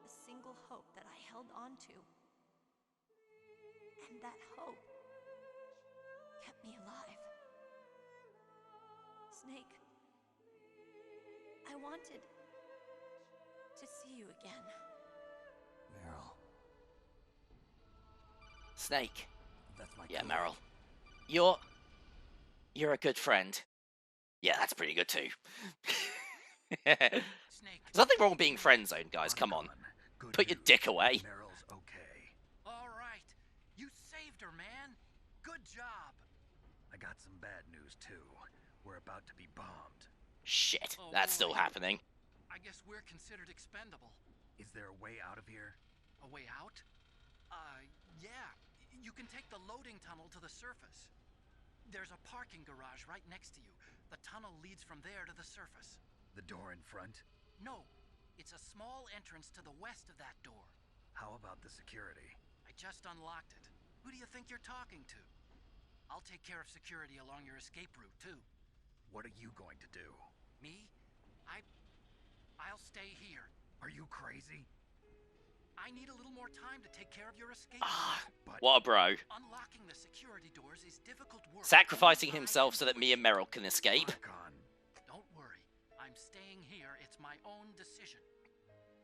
A single hope that I held on to. And that hope kept me alive. Snake, I wanted to see you again.
Meryl.
Snake.
That's my
Yeah,
code.
Meryl. You're a good friend. Yeah, that's pretty good too. There's
Snake.
nothing wrong with being friend zoned, guys. Come on.
Good
Put your
news.
dick away.
Meryl's okay.
All right. You saved her, man. Good job.
I got some bad news, too. We're about to be bombed.
Shit,
Oh,
that's still
boy.
happening.
I guess we're considered expendable.
Is there a way out of here?
A way out? Yeah. You can take the loading tunnel to the surface. There's a parking garage right next to you. The tunnel leads from there to the surface.
The door in front?
No, it's a small entrance to the west of that door.
How about the security?
I just unlocked it. Who do you think you're talking to? I'll take care of security along your escape route, too.
What are you going to do?
Me? I'll stay here.
Are you crazy?
I need a little more time to take care of your escape
Ah,
route.
what a bro.
Unlocking the security doors is difficult work.
Sacrificing
Only I
himself
can
so that
do
me
it.
and Meryl can escape.
Archon.
Don't worry. I'm staying here, it's my own decision.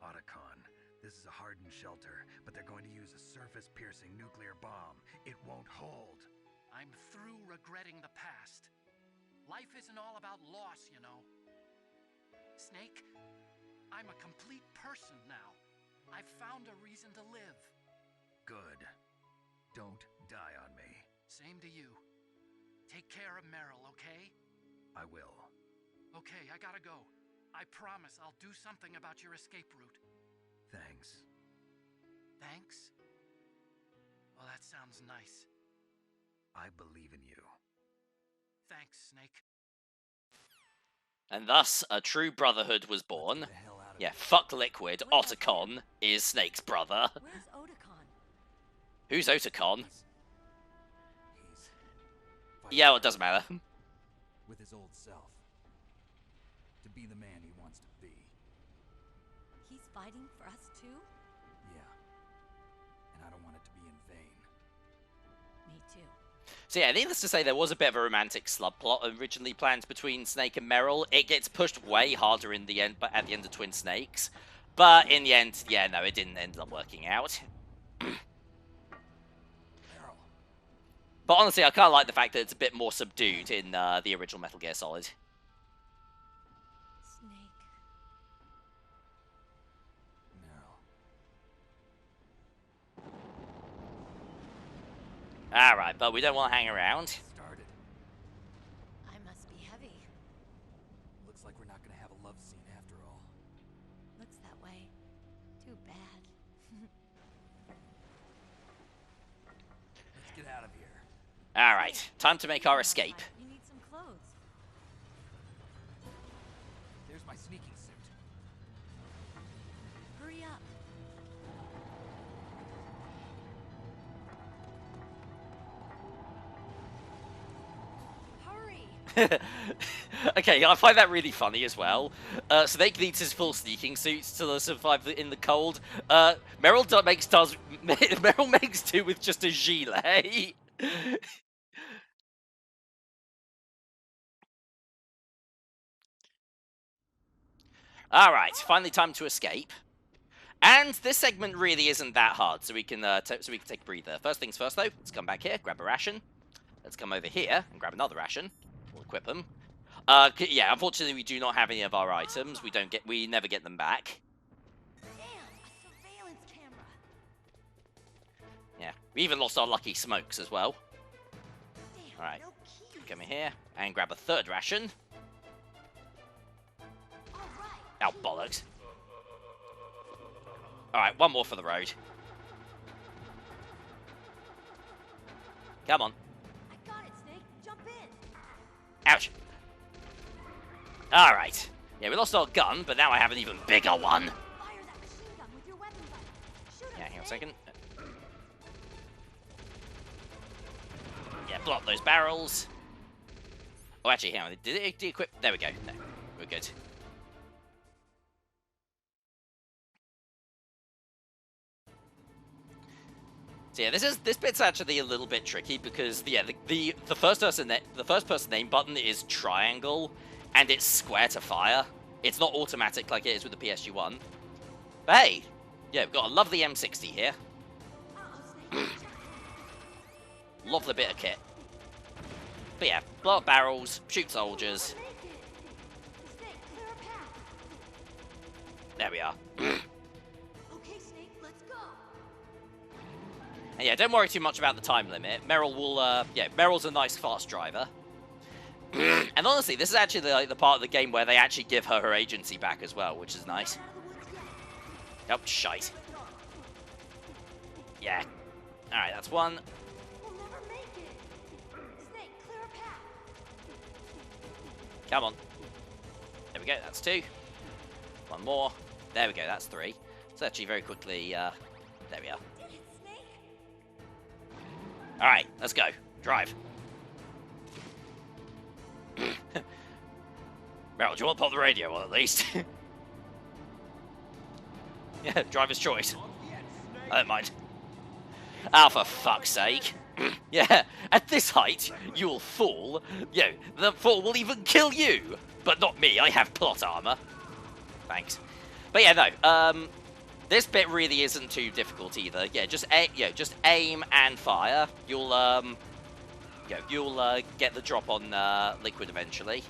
Otacon, this is a hardened shelter, but they're going to use a surface-piercing nuclear bomb. It won't hold.
I'm through regretting the past. Life isn't all about loss, you know. Snake, I'm a complete person now. I've found a reason to live.
Good. Don't die on me.
Same to you. Take care of Meryl, okay?
I will.
Okay, I gotta go. I promise I'll do something about your escape route.
Thanks.
Thanks? Well, that sounds nice.
I believe in you.
Thanks, Snake.
And thus, a true brotherhood was born. Yeah, fuck Liquid. Otacon is Snake's brother.
Where's Otacon?
Who's Otacon?
He's
Yeah, well, it doesn't matter.
with his old self. To be the man he wants to be.
He's fighting for us too?
Yeah. And I don't want it to be in vain.
Me too.
So yeah, needless to say, there was a bit of a romantic subplot originally planned between Snake and Meryl. It gets pushed way harder in the end, but at the end of Twin Snakes. But in the end, yeah, no, it didn't end up working out. But honestly, I kind of like the fact that it's a bit more subdued in the original Metal Gear Solid.
Snake.
Meryl.
Alright, but we don't want to hang around.
Started.
I must be heavy.
Looks like we're not gonna have a love scene after all.
Looks that way. Too bad.
Let's get out of here.
Alright, time to make our escape.
You need some clothes.
There's my sneaking suit.
Hurry up. Hurry.
Okay, I find that really funny as well. Snake needs his full sneaking suits to survive in the cold. Meryl makes do with just a gilet. Alright, finally time to escape. And this segment really isn't that hard, so we can take a breather. First things first, though, let's come back here, grab a ration. Let's come over here and grab another ration. We'll equip them. Yeah, unfortunately, we do not have any of our items. We never get them back.
Damn, a surveillance camera.
Yeah, we even lost our lucky smokes as well.
Damn,
Alright,
no keys.
come in here and grab a third ration.
All right.
Oh, bollocks. Alright, one more for the road. Come on.
I got it, Snake. Jump in.
Ouch. Alright. Yeah, we lost our gun, but now I have an even bigger one.
Fire that machine gun with your weapon button. Shoot him,
Yeah, hang on a
Snake.
second. Yeah, blow up those barrels. Oh, actually, hang on. Did it de-equip? There we go. No, we're good. So yeah, this bit's actually a little bit tricky because the first person name button is triangle and it's square to fire. It's not automatic like it is with the PSG-1. But hey, yeah, we've got a lovely M60 here. Lovely bit of kit. But yeah, blow up barrels, shoot soldiers.
Snake, clear a path.
There we are.
Okay, Snake, let's go.
And yeah, don't worry too much about the time limit. Meryl will, Meryl's a nice fast driver. And honestly, this is actually the part of the game where they actually give her agency back as well, which is nice. Oh, shite. Yeah. Alright, that's one.
We'll never make it. Snake, clear a path.
Come on. There we go, that's two. One more. There we go, that's three. So actually very quickly, there we are.
Did it, Snake?
Alright, let's go. Drive. Meryl, do you want to pop the radio on at least? Yeah, driver's choice. I don't mind. Ah, for fuck's sake. Yeah, at this height, you'll fall. Yeah, the fall will even kill you. But not me, I have plot armor. Thanks. But yeah, no, this bit really isn't too difficult either. Yeah, just aim and fire. You'll get the drop on liquid eventually.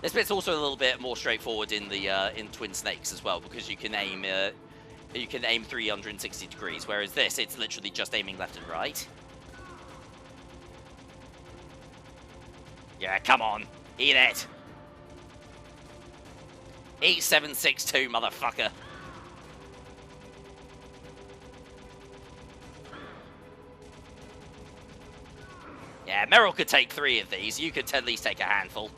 This bit's also a little bit more straightforward in the in Twin Snakes as well, because you can aim 360 degrees, whereas this, it's literally just aiming left and right. Yeah, come on. Eat it. Eat 762, motherfucker. Yeah, Meryl could take 3 of these. You could at least take a handful.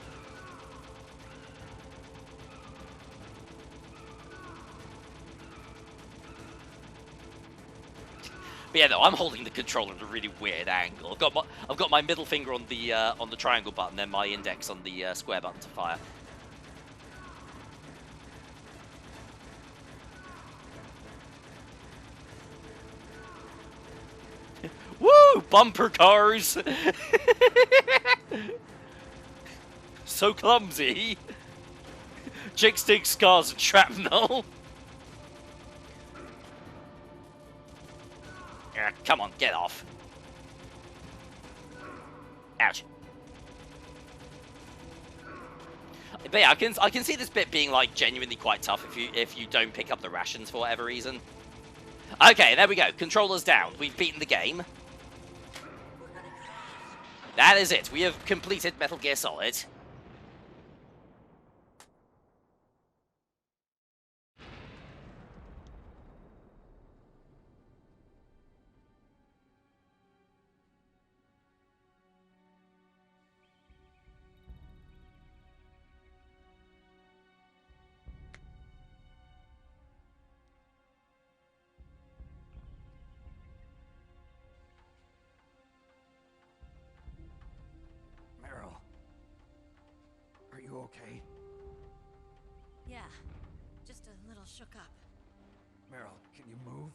But yeah, no, I'm holding the controller at a really weird angle. I've got my middle finger on the triangle button, then my index on the square button to fire. Woo! Bumper cars! So clumsy! Chickstick, scars, and shrapnel! Yeah, come on, get off. Ouch. But yeah, I can see this bit being like genuinely quite tough if you don't pick up the rations for whatever reason. Okay, there we go. Controllers down. We've beaten the game. That is it. We have completed Metal Gear Solid.
Meryl, are you okay?
Yeah, just a little shook up.
Meryl, can you move?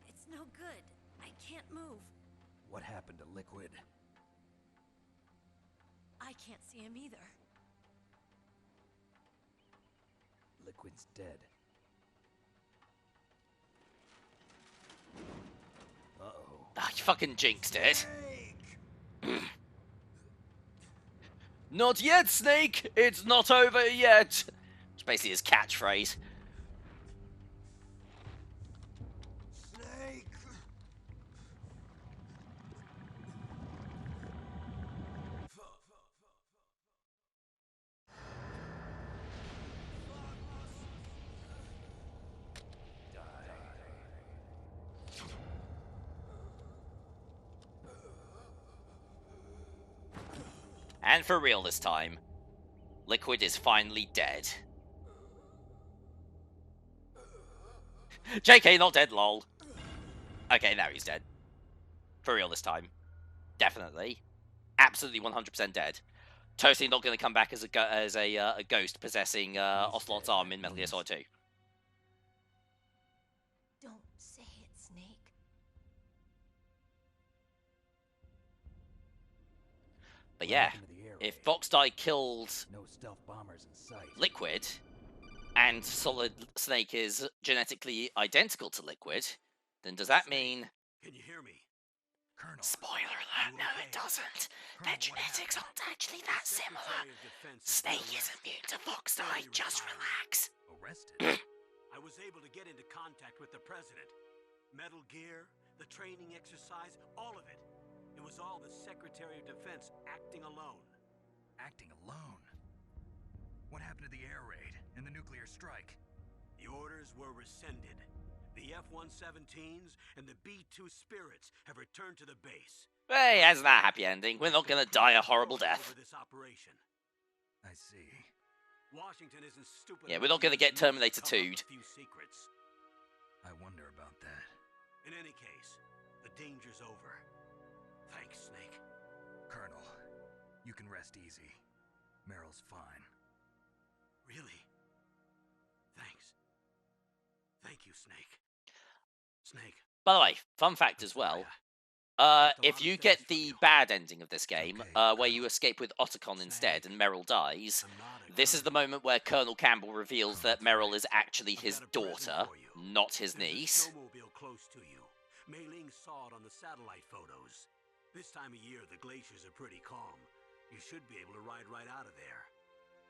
It's no good. I can't move.
What happened to Liquid?
I can't see him either.
Liquid's dead. Uh-oh.
Ah, you fucking jinxed it. Not yet, Snake! It's not over yet! It's basically his catchphrase.
Snake!
And for real this time, Liquid is finally dead. JK, not dead, lol. Okay, now he's dead. For real this time. Definitely. Absolutely 100% dead. Totally not going to come back as a ghost possessing Ocelot's arm in Metal Gear Solid 2.
Don't say it, Snake.
But yeah, if Boxdye killed
No stealth bombers in sight.
Liquid, and Solid Snake is genetically identical to Liquid, then does that mean...
Can you hear me?
Colonel.
Spoiler alert, no it doesn't. Their genetics aren't actually that similar. Snake is immune to Boxdye, just relax.
Arrested?
I was able to get into contact with the president. Metal Gear, the training exercise, all of it. It was all the Secretary of Defense acting alone.
Acting alone? What happened to the air raid and the nuclear strike?
The orders were rescinded. The F-117s and the B-2 Spirits have returned to the base.
Hey, hasn't that happy ending? We're not gonna die a horrible death.
Over this operation.
I see.
Washington isn't stupid.
Yeah, we're not gonna get Terminator 2'd.
Few secrets.
I wonder about that.
In any case, the danger's over. Thanks, Snake.
Colonel, you can rest easy. Meryl's fine.
Really? Thanks. Thank you, Snake. Snake,
By the way, fun fact as well. If you get the bad ending of this game, where you escape with Otacon instead and Meryl dies, this is the moment where Colonel Campbell reveals that Meryl is actually his daughter, not his niece.
Snowmobile close to you. Mei Ling saw it on the satellite photos. This time of year, the glaciers are pretty calm. You should be able to ride right out of there.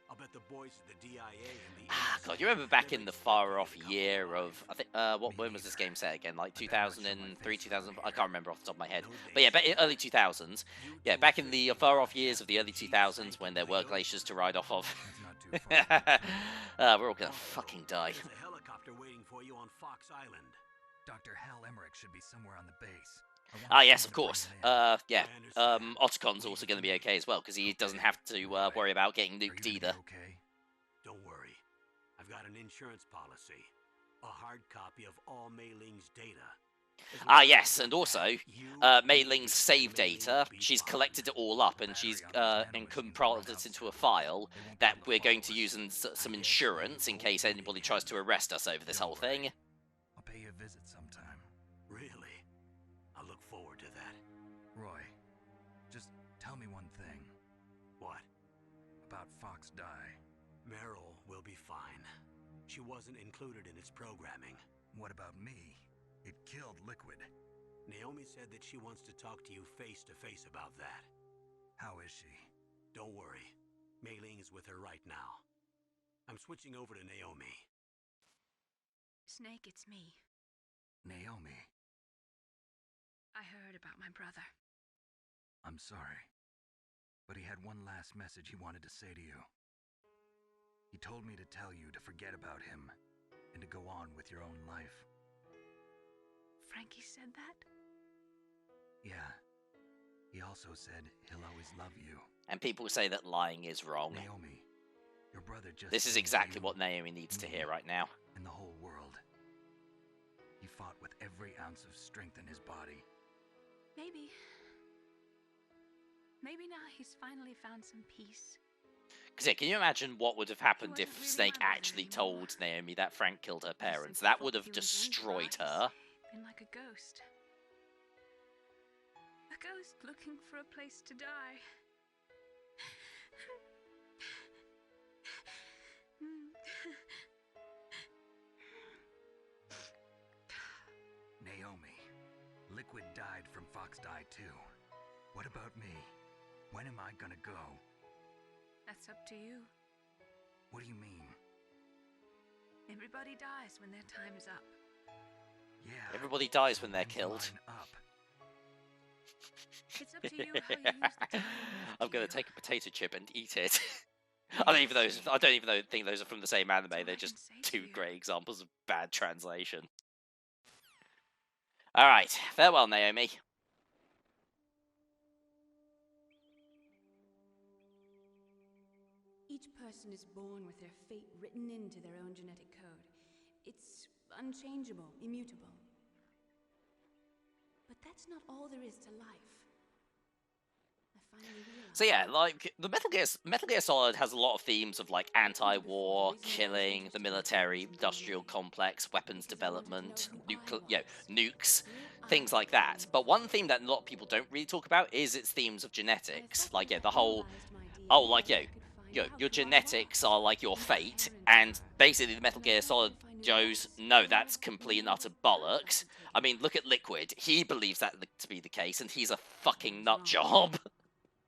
I'll bet the boys at the DIA and the
God, you remember back in the far-off year of, I think, when was this game set again? Like 2003, 2000, I can't remember off the top of my head. But yeah, early 2000s. Yeah, back in the far-off years of the early 2000s when there were glaciers to ride off of. We're all gonna fucking die.
There's a helicopter waiting for you on Fox Island.
Dr. Hal Emmerich should be somewhere on the base.
Ah, yes, of course. Yeah. Otacon's also going to be okay as well, because he doesn't have to worry about getting nuked either.
Okay? Don't worry. I've got an insurance policy. A hard copy of all Mei Ling's data.
Ah, yes, and also, Mei Ling's save data, she's collected it all up, and she's compiled it into a file that we're going to use in some insurance in case anybody tries to arrest us over this whole thing.
I'll pay you a visit sometime.
Really? I look forward to that.
Roy, just tell me one thing.
What?
About Fox Die.
Meryl will be fine. She wasn't included in its programming.
What about me? It killed Liquid.
Naomi said that she wants to talk to you face to face about that.
How is she?
Don't worry. Mei Ling is with her right now. I'm switching over to Naomi.
Snake, it's me.
Naomi.
I heard about my brother.
I'm sorry, but he had one last message he wanted to say to you. He told me to tell you to forget about him and to go on with your own life.
Frankie said that?
Yeah. He also said he'll always love you.
And people say that lying is wrong.
Naomi, your brother just...
This is exactly what Naomi needs to hear right now.
And the whole world. He fought with every ounce of strength in his body.
Maybe. Maybe now he's finally found some peace.
Because yeah, can you imagine what would have happened if Snake actually told Naomi that Frank killed her parents? That would have destroyed her.
Been like a ghost. A ghost looking for a place to die.
Naomi, Liquid died from Fox Die too. What about me? When am I gonna go?
That's up to you.
What do you mean?
Everybody dies when their time is up.
Yeah.
Everybody dies when they're killed.
It's up to you how you use the time.
I'm gonna take a potato chip and eat it. I don't even think those are from the same anime. They're just two great examples of bad translation. All right, farewell, Naomi.
Each person is born with their fate written into their own genetic code. It's unchangeable, immutable. But that's not all there is to life. I finally realized.
So yeah, like the Metal Gear Solid has a lot of themes of like anti-war, killing, the military-industrial complex, weapons development, nukes, things like that. But one theme that a lot of people don't really talk about is its themes of genetics. Like yeah, the whole your genetics are like your fate, and basically the Metal Gear Solid shows, no, that's complete and utter bollocks. I mean, look at Liquid. He believes that to be the case, and he's a fucking nut job.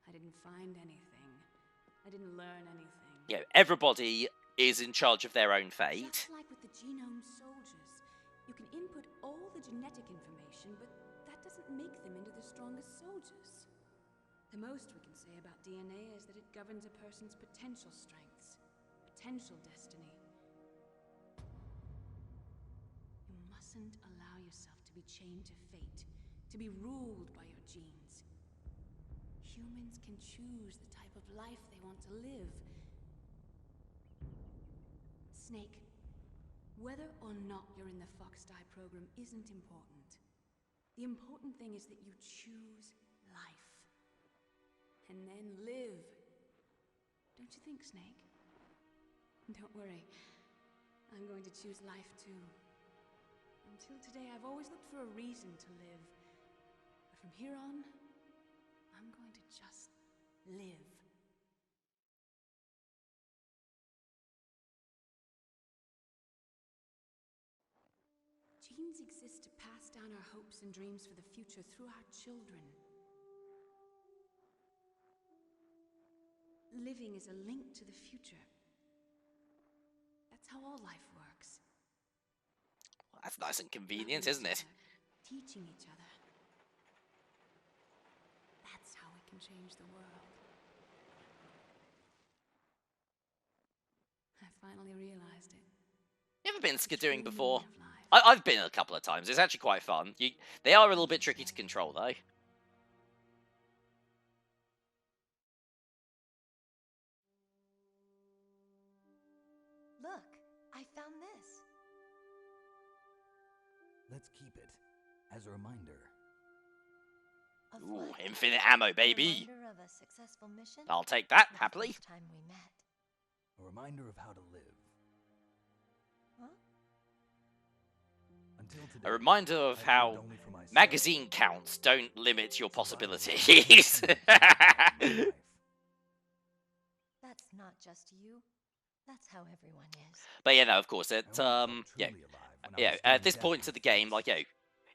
I didn't find anything. I didn't learn anything.
Yeah, everybody is in charge of their own fate.
Just like with the genome soldiers. You can input all the genetic information, but that doesn't make them into the strongest soldiers. The most we can say about DNA is that it governs a person's potential strengths, potential destiny. You mustn't allow yourself to be chained to fate, to be ruled by your genes. Humans can choose the type of life they want to live. Snake, whether or not you're in the Fox Die program isn't important. The important thing is that you choose life. And then live. Don't you think, Snake? Don't worry. I'm going to choose life too. Until today, I've always looked for a reason to live. But from here on, I'm going to just live. Genes exist to pass down our hopes and dreams for the future through our children. Living is a link to the future. That's how all life works.
Well, that's nice and convenient, isn't it?
Teaching each other. That's how we can change the world. I finally realized it.
You ever been skidooing before? I've been a couple of times. It's actually quite fun. They are a little bit tricky to control, though.
Look, I found this.
Let's keep it as a reminder.
Of
Ooh,
what?
infinite ammo, baby.
Reminder of a successful mission?
I'll take that,
The
happily.
first time we met.
A reminder of how to live.
Huh?
Until today,
A reminder of
I've
how
lived only for myself.
magazine counts don't limit your possibilities.
That's not just you. That's how everyone is.
But yeah, no, of course, it,
I only felt
yeah,
truly alive when I
yeah.
was
At this
staring
point
death
of the
in
game,
face.
like, if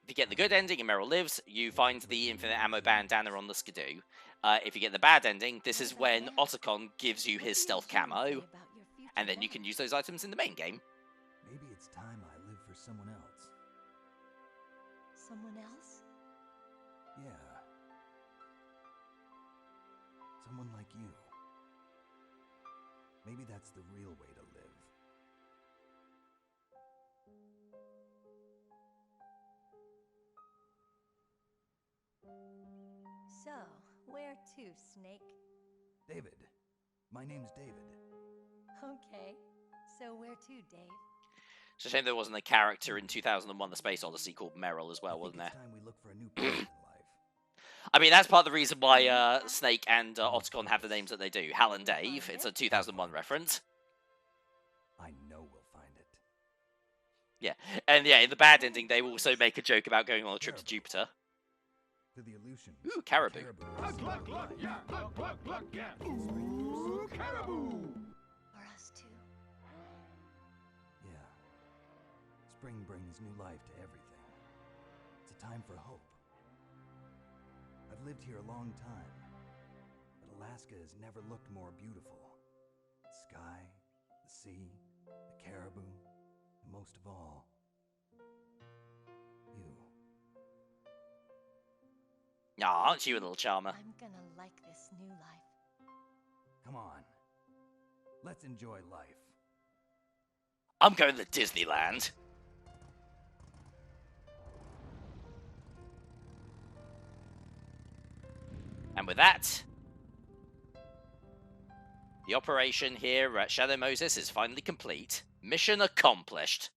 you get the good ending and Meryl lives, you find the infinite ammo bandana on the skidoo. If you get the bad ending, this is when Otacon gives you his stealth camo, and then you can use those items in the main game.
Maybe it's time I live for someone else.
Someone else?
Yeah. Someone like you. Maybe that's the real way to live.
So, where to, Snake?
David. My name's David.
Okay. So where to, Dave?
It's a shame there wasn't a character in 2001: The Space Odyssey called Meryl as well, wasn't there?
It's time we look for a new path in life.
I mean, that's part of the reason why Snake and Otacon have the names that they do. Hal and Dave. It's a 2001 reference.
I know we'll find it.
Yeah, and yeah, in the bad ending, they also make a joke about going on a trip to Jupiter.
To the Aleutians.
Ooh, caribou.
Look, yeah. Look, yeah. Ooh, caribou.
For us too.
Yeah. Spring brings new life to everything. It's a time for hope. I've lived here a long time, but Alaska has never looked more beautiful. The sky, the sea, the caribou, and most of all, you.
Aw, aren't you a little charmer?
I'm gonna like this new life.
Come on. Let's enjoy life.
I'm going to Disneyland. And with that, the operation here at Shadow Moses is finally complete. Mission accomplished.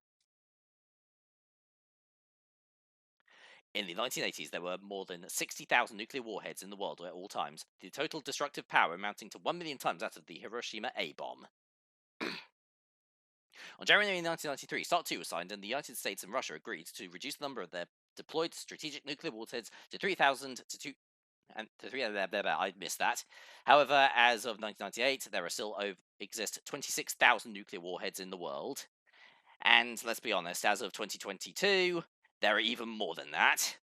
In the 1980s, there were more than 60,000 nuclear warheads in the world at all times, the total destructive power amounting to 1 million times that of the Hiroshima A-bomb. On January 1993, START 2 was signed, and the United States and Russia agreed to reduce the number of their deployed strategic nuclear warheads to 3,000 to 2... And to 3,000, I missed that. However, as of 1998, there are still exist 26,000 nuclear warheads in the world. And let's be honest, as of 2022, there are even more than that.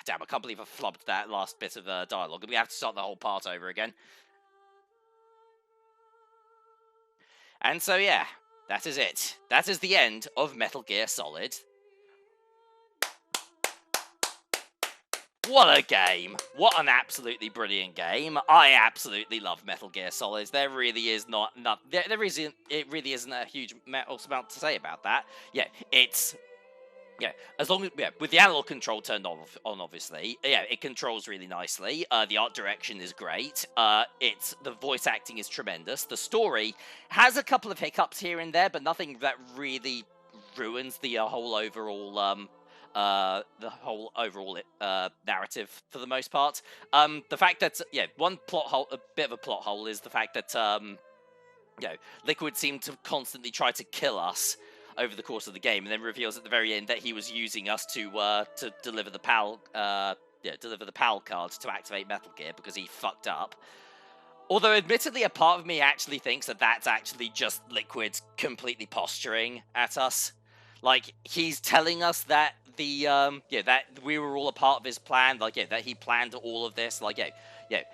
Damn, I can't believe I flubbed that last bit of dialogue. We have to start the whole part over again. And so, yeah, that is it. That is the end of Metal Gear Solid. What a game. What an absolutely brilliant game. I absolutely love Metal Gear Solid. There really is it really isn't a huge amount to say about that. Yeah, it's... Yeah, as long as, yeah, with the analog control turned on, obviously, yeah, it controls really nicely. The art direction is great. The voice acting is tremendous. The story has a couple of hiccups here and there, but nothing that really ruins the whole overall narrative for the most part. The fact that, yeah, one plot hole, a bit of a plot hole, is the fact that you know, Liquid seemed to constantly try to kill us over the course of the game, and then reveals at the very end that he was using us to deliver the deliver the PAL cards to activate Metal Gear because he fucked up. Although, admittedly, a part of me actually thinks that that's actually just Liquid completely posturing at us. Like, he's telling us that that we were all a part of his plan, like, that he planned all of this, like, and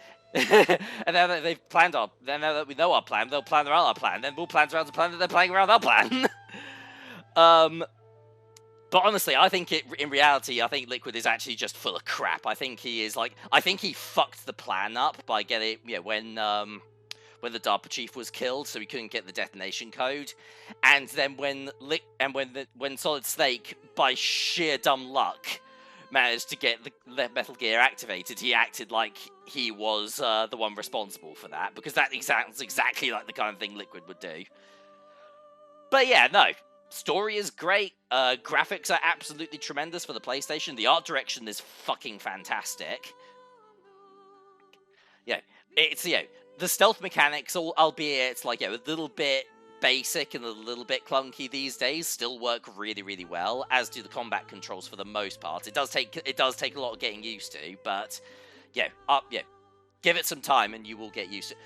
now that they've planned now that we know our plan, they'll plan around our plan, then we'll plan around the plan that they're planning around our plan. But honestly, I think in reality, I think Liquid is actually just full of crap. I think he is I think he fucked the plan up by getting, when the DARPA chief was killed, so he couldn't get the detonation code, and then when Solid Snake, by sheer dumb luck, managed to get the Metal Gear activated, he acted like he was the one responsible for that, because that sounds exactly like the kind of thing Liquid would do. But yeah, no. Story is great. Graphics are absolutely tremendous for the PlayStation. The art direction is fucking fantastic. Yeah, it's the stealth mechanics, albeit a little bit basic and a little bit clunky these days, still work really, really well. As do the combat controls for the most part. It does take a lot of getting used to, but give it some time and you will get used to it.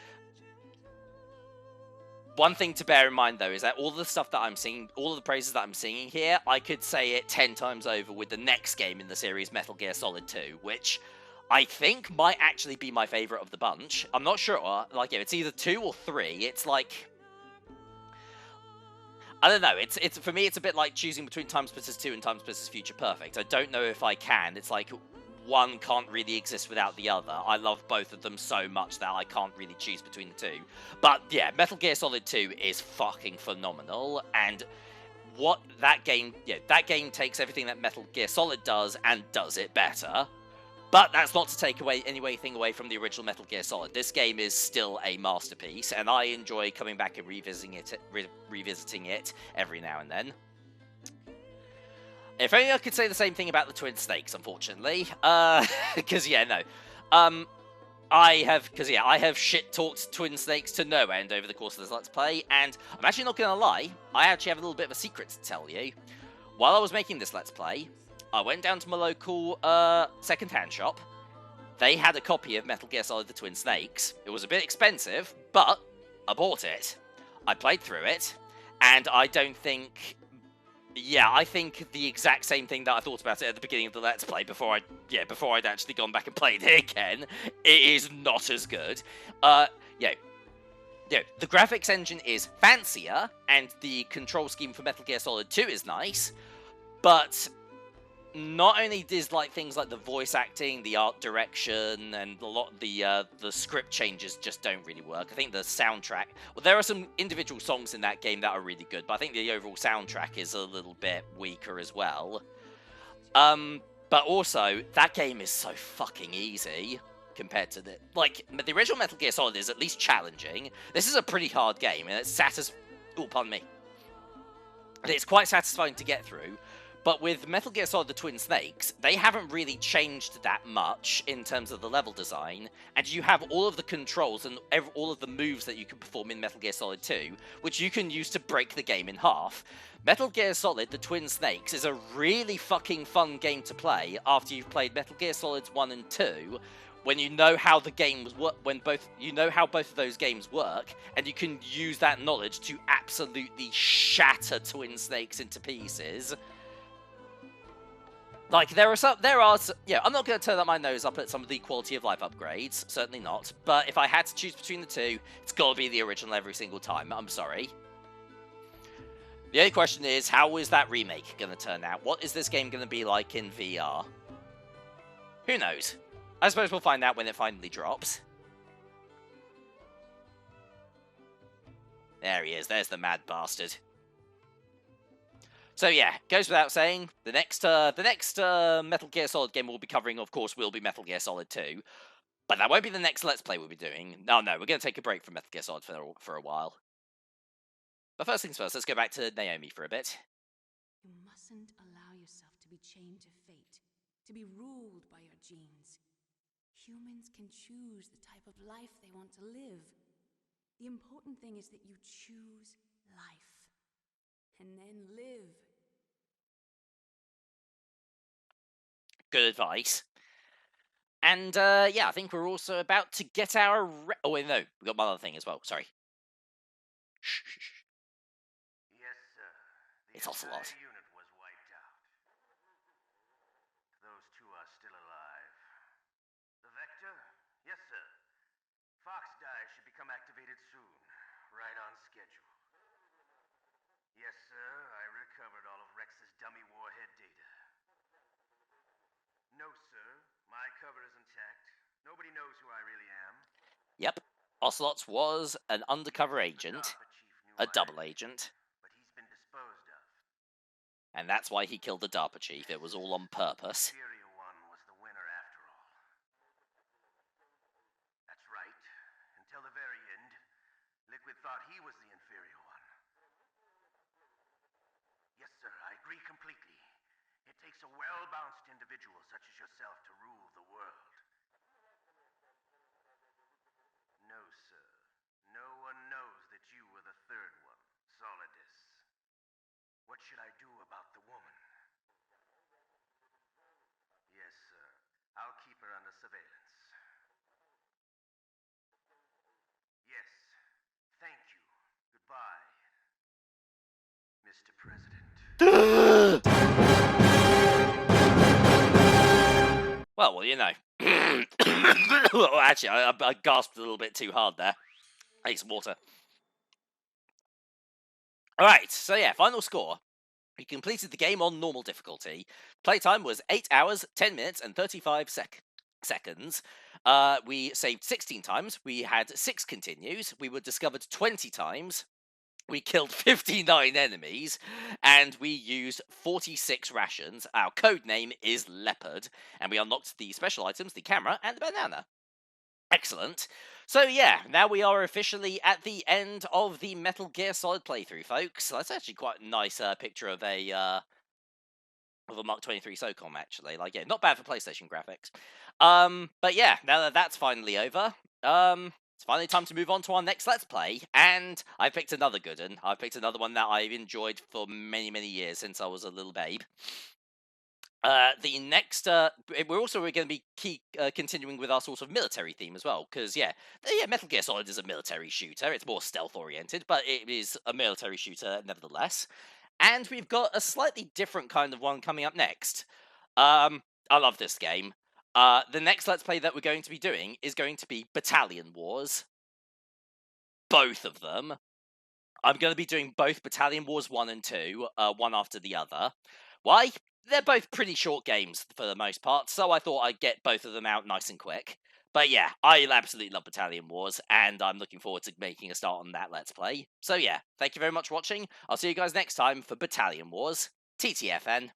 One thing to bear in mind, though, is that all the stuff that I'm singing, all of the praises that I'm singing here, I could say it 10 times over with the next game in the series, Metal Gear Solid 2, which I think might actually be my favorite of the bunch. I'm not sure. It's either 2 or 3. It's like, I don't know. It's for me, it's a bit like choosing between Time Splitters 2 and Time Splitters Future Perfect. I don't know if I can. It's like one can't really exist without the other. I love both of them so much that I can't really choose between the two. But yeah, Metal Gear Solid 2 is fucking phenomenal, and that game takes everything that Metal Gear Solid does and does it better. But that's not to take anything away from the original Metal Gear Solid. This game is still a masterpiece, and I enjoy coming back and revisiting it every now and then. If only I could say the same thing about the Twin Snakes, unfortunately. Because, I have shit-talked Twin Snakes to no end over the course of this Let's Play, and I'm actually not going to lie, I actually have a little bit of a secret to tell you. While I was making this Let's Play, I went down to my local second-hand shop. They had a copy of Metal Gear Solid The Twin Snakes. It was a bit expensive, but I bought it. I played through it, and I don't think... Yeah, I think the exact same thing that I thought about it at the beginning of the Let's Play before I'd actually gone back and played it again. It is not as good. The graphics engine is fancier, and the control scheme for Metal Gear Solid 2 is nice, but not only does things like the voice acting, the art direction, and a lot of the script changes just don't really work. I think the soundtrack, well, there are some individual songs in that game that are really good, but I think the overall soundtrack is a little bit weaker as well. But also, that game is so fucking easy compared to the original Metal Gear Solid is at least challenging. This is a pretty hard game, and it's it's quite satisfying to get through. But with Metal Gear Solid The Twin Snakes, they haven't really changed that much in terms of the level design, and you have all of the controls and all of the moves that you can perform in Metal Gear Solid 2, which you can use to break the game in half. Metal Gear Solid The Twin Snakes is a really fucking fun game to play after you've played Metal Gear Solids 1 and 2, when you know how the games work, how both of those games work, and you can use that knowledge to absolutely shatter Twin Snakes into pieces. I'm not going to turn up my nose up at some of the quality of life upgrades, certainly not, but if I had to choose between the two, it's got to be the original every single time, I'm sorry. The only question is, how is that remake going to turn out? What is this game going to be like in VR? Who knows? I suppose we'll find out when it finally drops. There he is, there's the mad bastard. So yeah, goes without saying, the next Metal Gear Solid game we'll be covering, of course, will be Metal Gear Solid 2. But that won't be the next Let's Play we'll be doing. No, we're going to take a break from Metal Gear Solid for a while. But first things first, let's go back to Naomi for a bit.
You mustn't allow yourself to be chained to fate, to be ruled by your genes. Humans can choose the type of life they want to live. The important thing is that you choose life. And then live.
Good advice. And, yeah, I think we're also about to get our... oh, wait, no. We got one other thing as well. Sorry. Shh, shh, shh.
Yes, sir. The
It's Ocelot.
entire unit was wiped out. Those two are still alive. The Vector? Yes, sir. Fox die should become activated soon. Right on schedule. Yes, sir. I recovered all of Rex's dummy warhead data. No, sir. My cover is intact. Nobody knows who I really am.
Yep. Ocelot was an undercover agent. A double agent.
But he's been disposed of.
And that's why he killed the DARPA chief. It was all on purpose.
Inferior One was the winner after all. That's right. Until the very end, Liquid thought he was the inferior one. Yes, sir, I agree completely. It takes a well-balanced individual such as yourself to rule the world. No, sir. No one knows that you were the third one, Solidus. What should I do about the woman? Yes, sir. I'll keep her under surveillance. Yes. Thank you. Goodbye, Mr. President.
Well, you know. Well, actually, I gasped a little bit too hard there. I need some water. Alright, so yeah, final score. We completed the game on normal difficulty. Playtime was 8 hours, 10 minutes, and 35 seconds. We saved 16 times. We had 6 continues. We were discovered 20 times. We killed 59 enemies, and we used 46 rations. Our code name is Leopard, and we unlocked the special items, the camera, and the banana. Excellent. So yeah, now we are officially at the end of the Metal Gear Solid playthrough, folks. That's actually quite a nice picture of a Mark 23 SOCOM, actually. Like, yeah, not bad for PlayStation graphics. But yeah, now that that's finally over, it's finally time to move on to our next Let's Play, and I picked another good one. I picked another one that I've enjoyed for many, many years since I was a little babe. The next, we're going to be continuing with our sort of military theme as well, because yeah, Metal Gear Solid is a military shooter. It's more stealth-oriented, but it is a military shooter nevertheless. And we've got a slightly different kind of one coming up next. I love this game. The next Let's Play that we're going to be doing is going to be Battalion Wars. Both of them. I'm going to be doing both Battalion Wars 1 and 2, one after the other. Why? They're both pretty short games for the most part, so I thought I'd get both of them out nice and quick. But yeah, I absolutely love Battalion Wars, and I'm looking forward to making a start on that Let's Play. So yeah, thank you very much for watching. I'll see you guys next time for Battalion Wars. TTFN.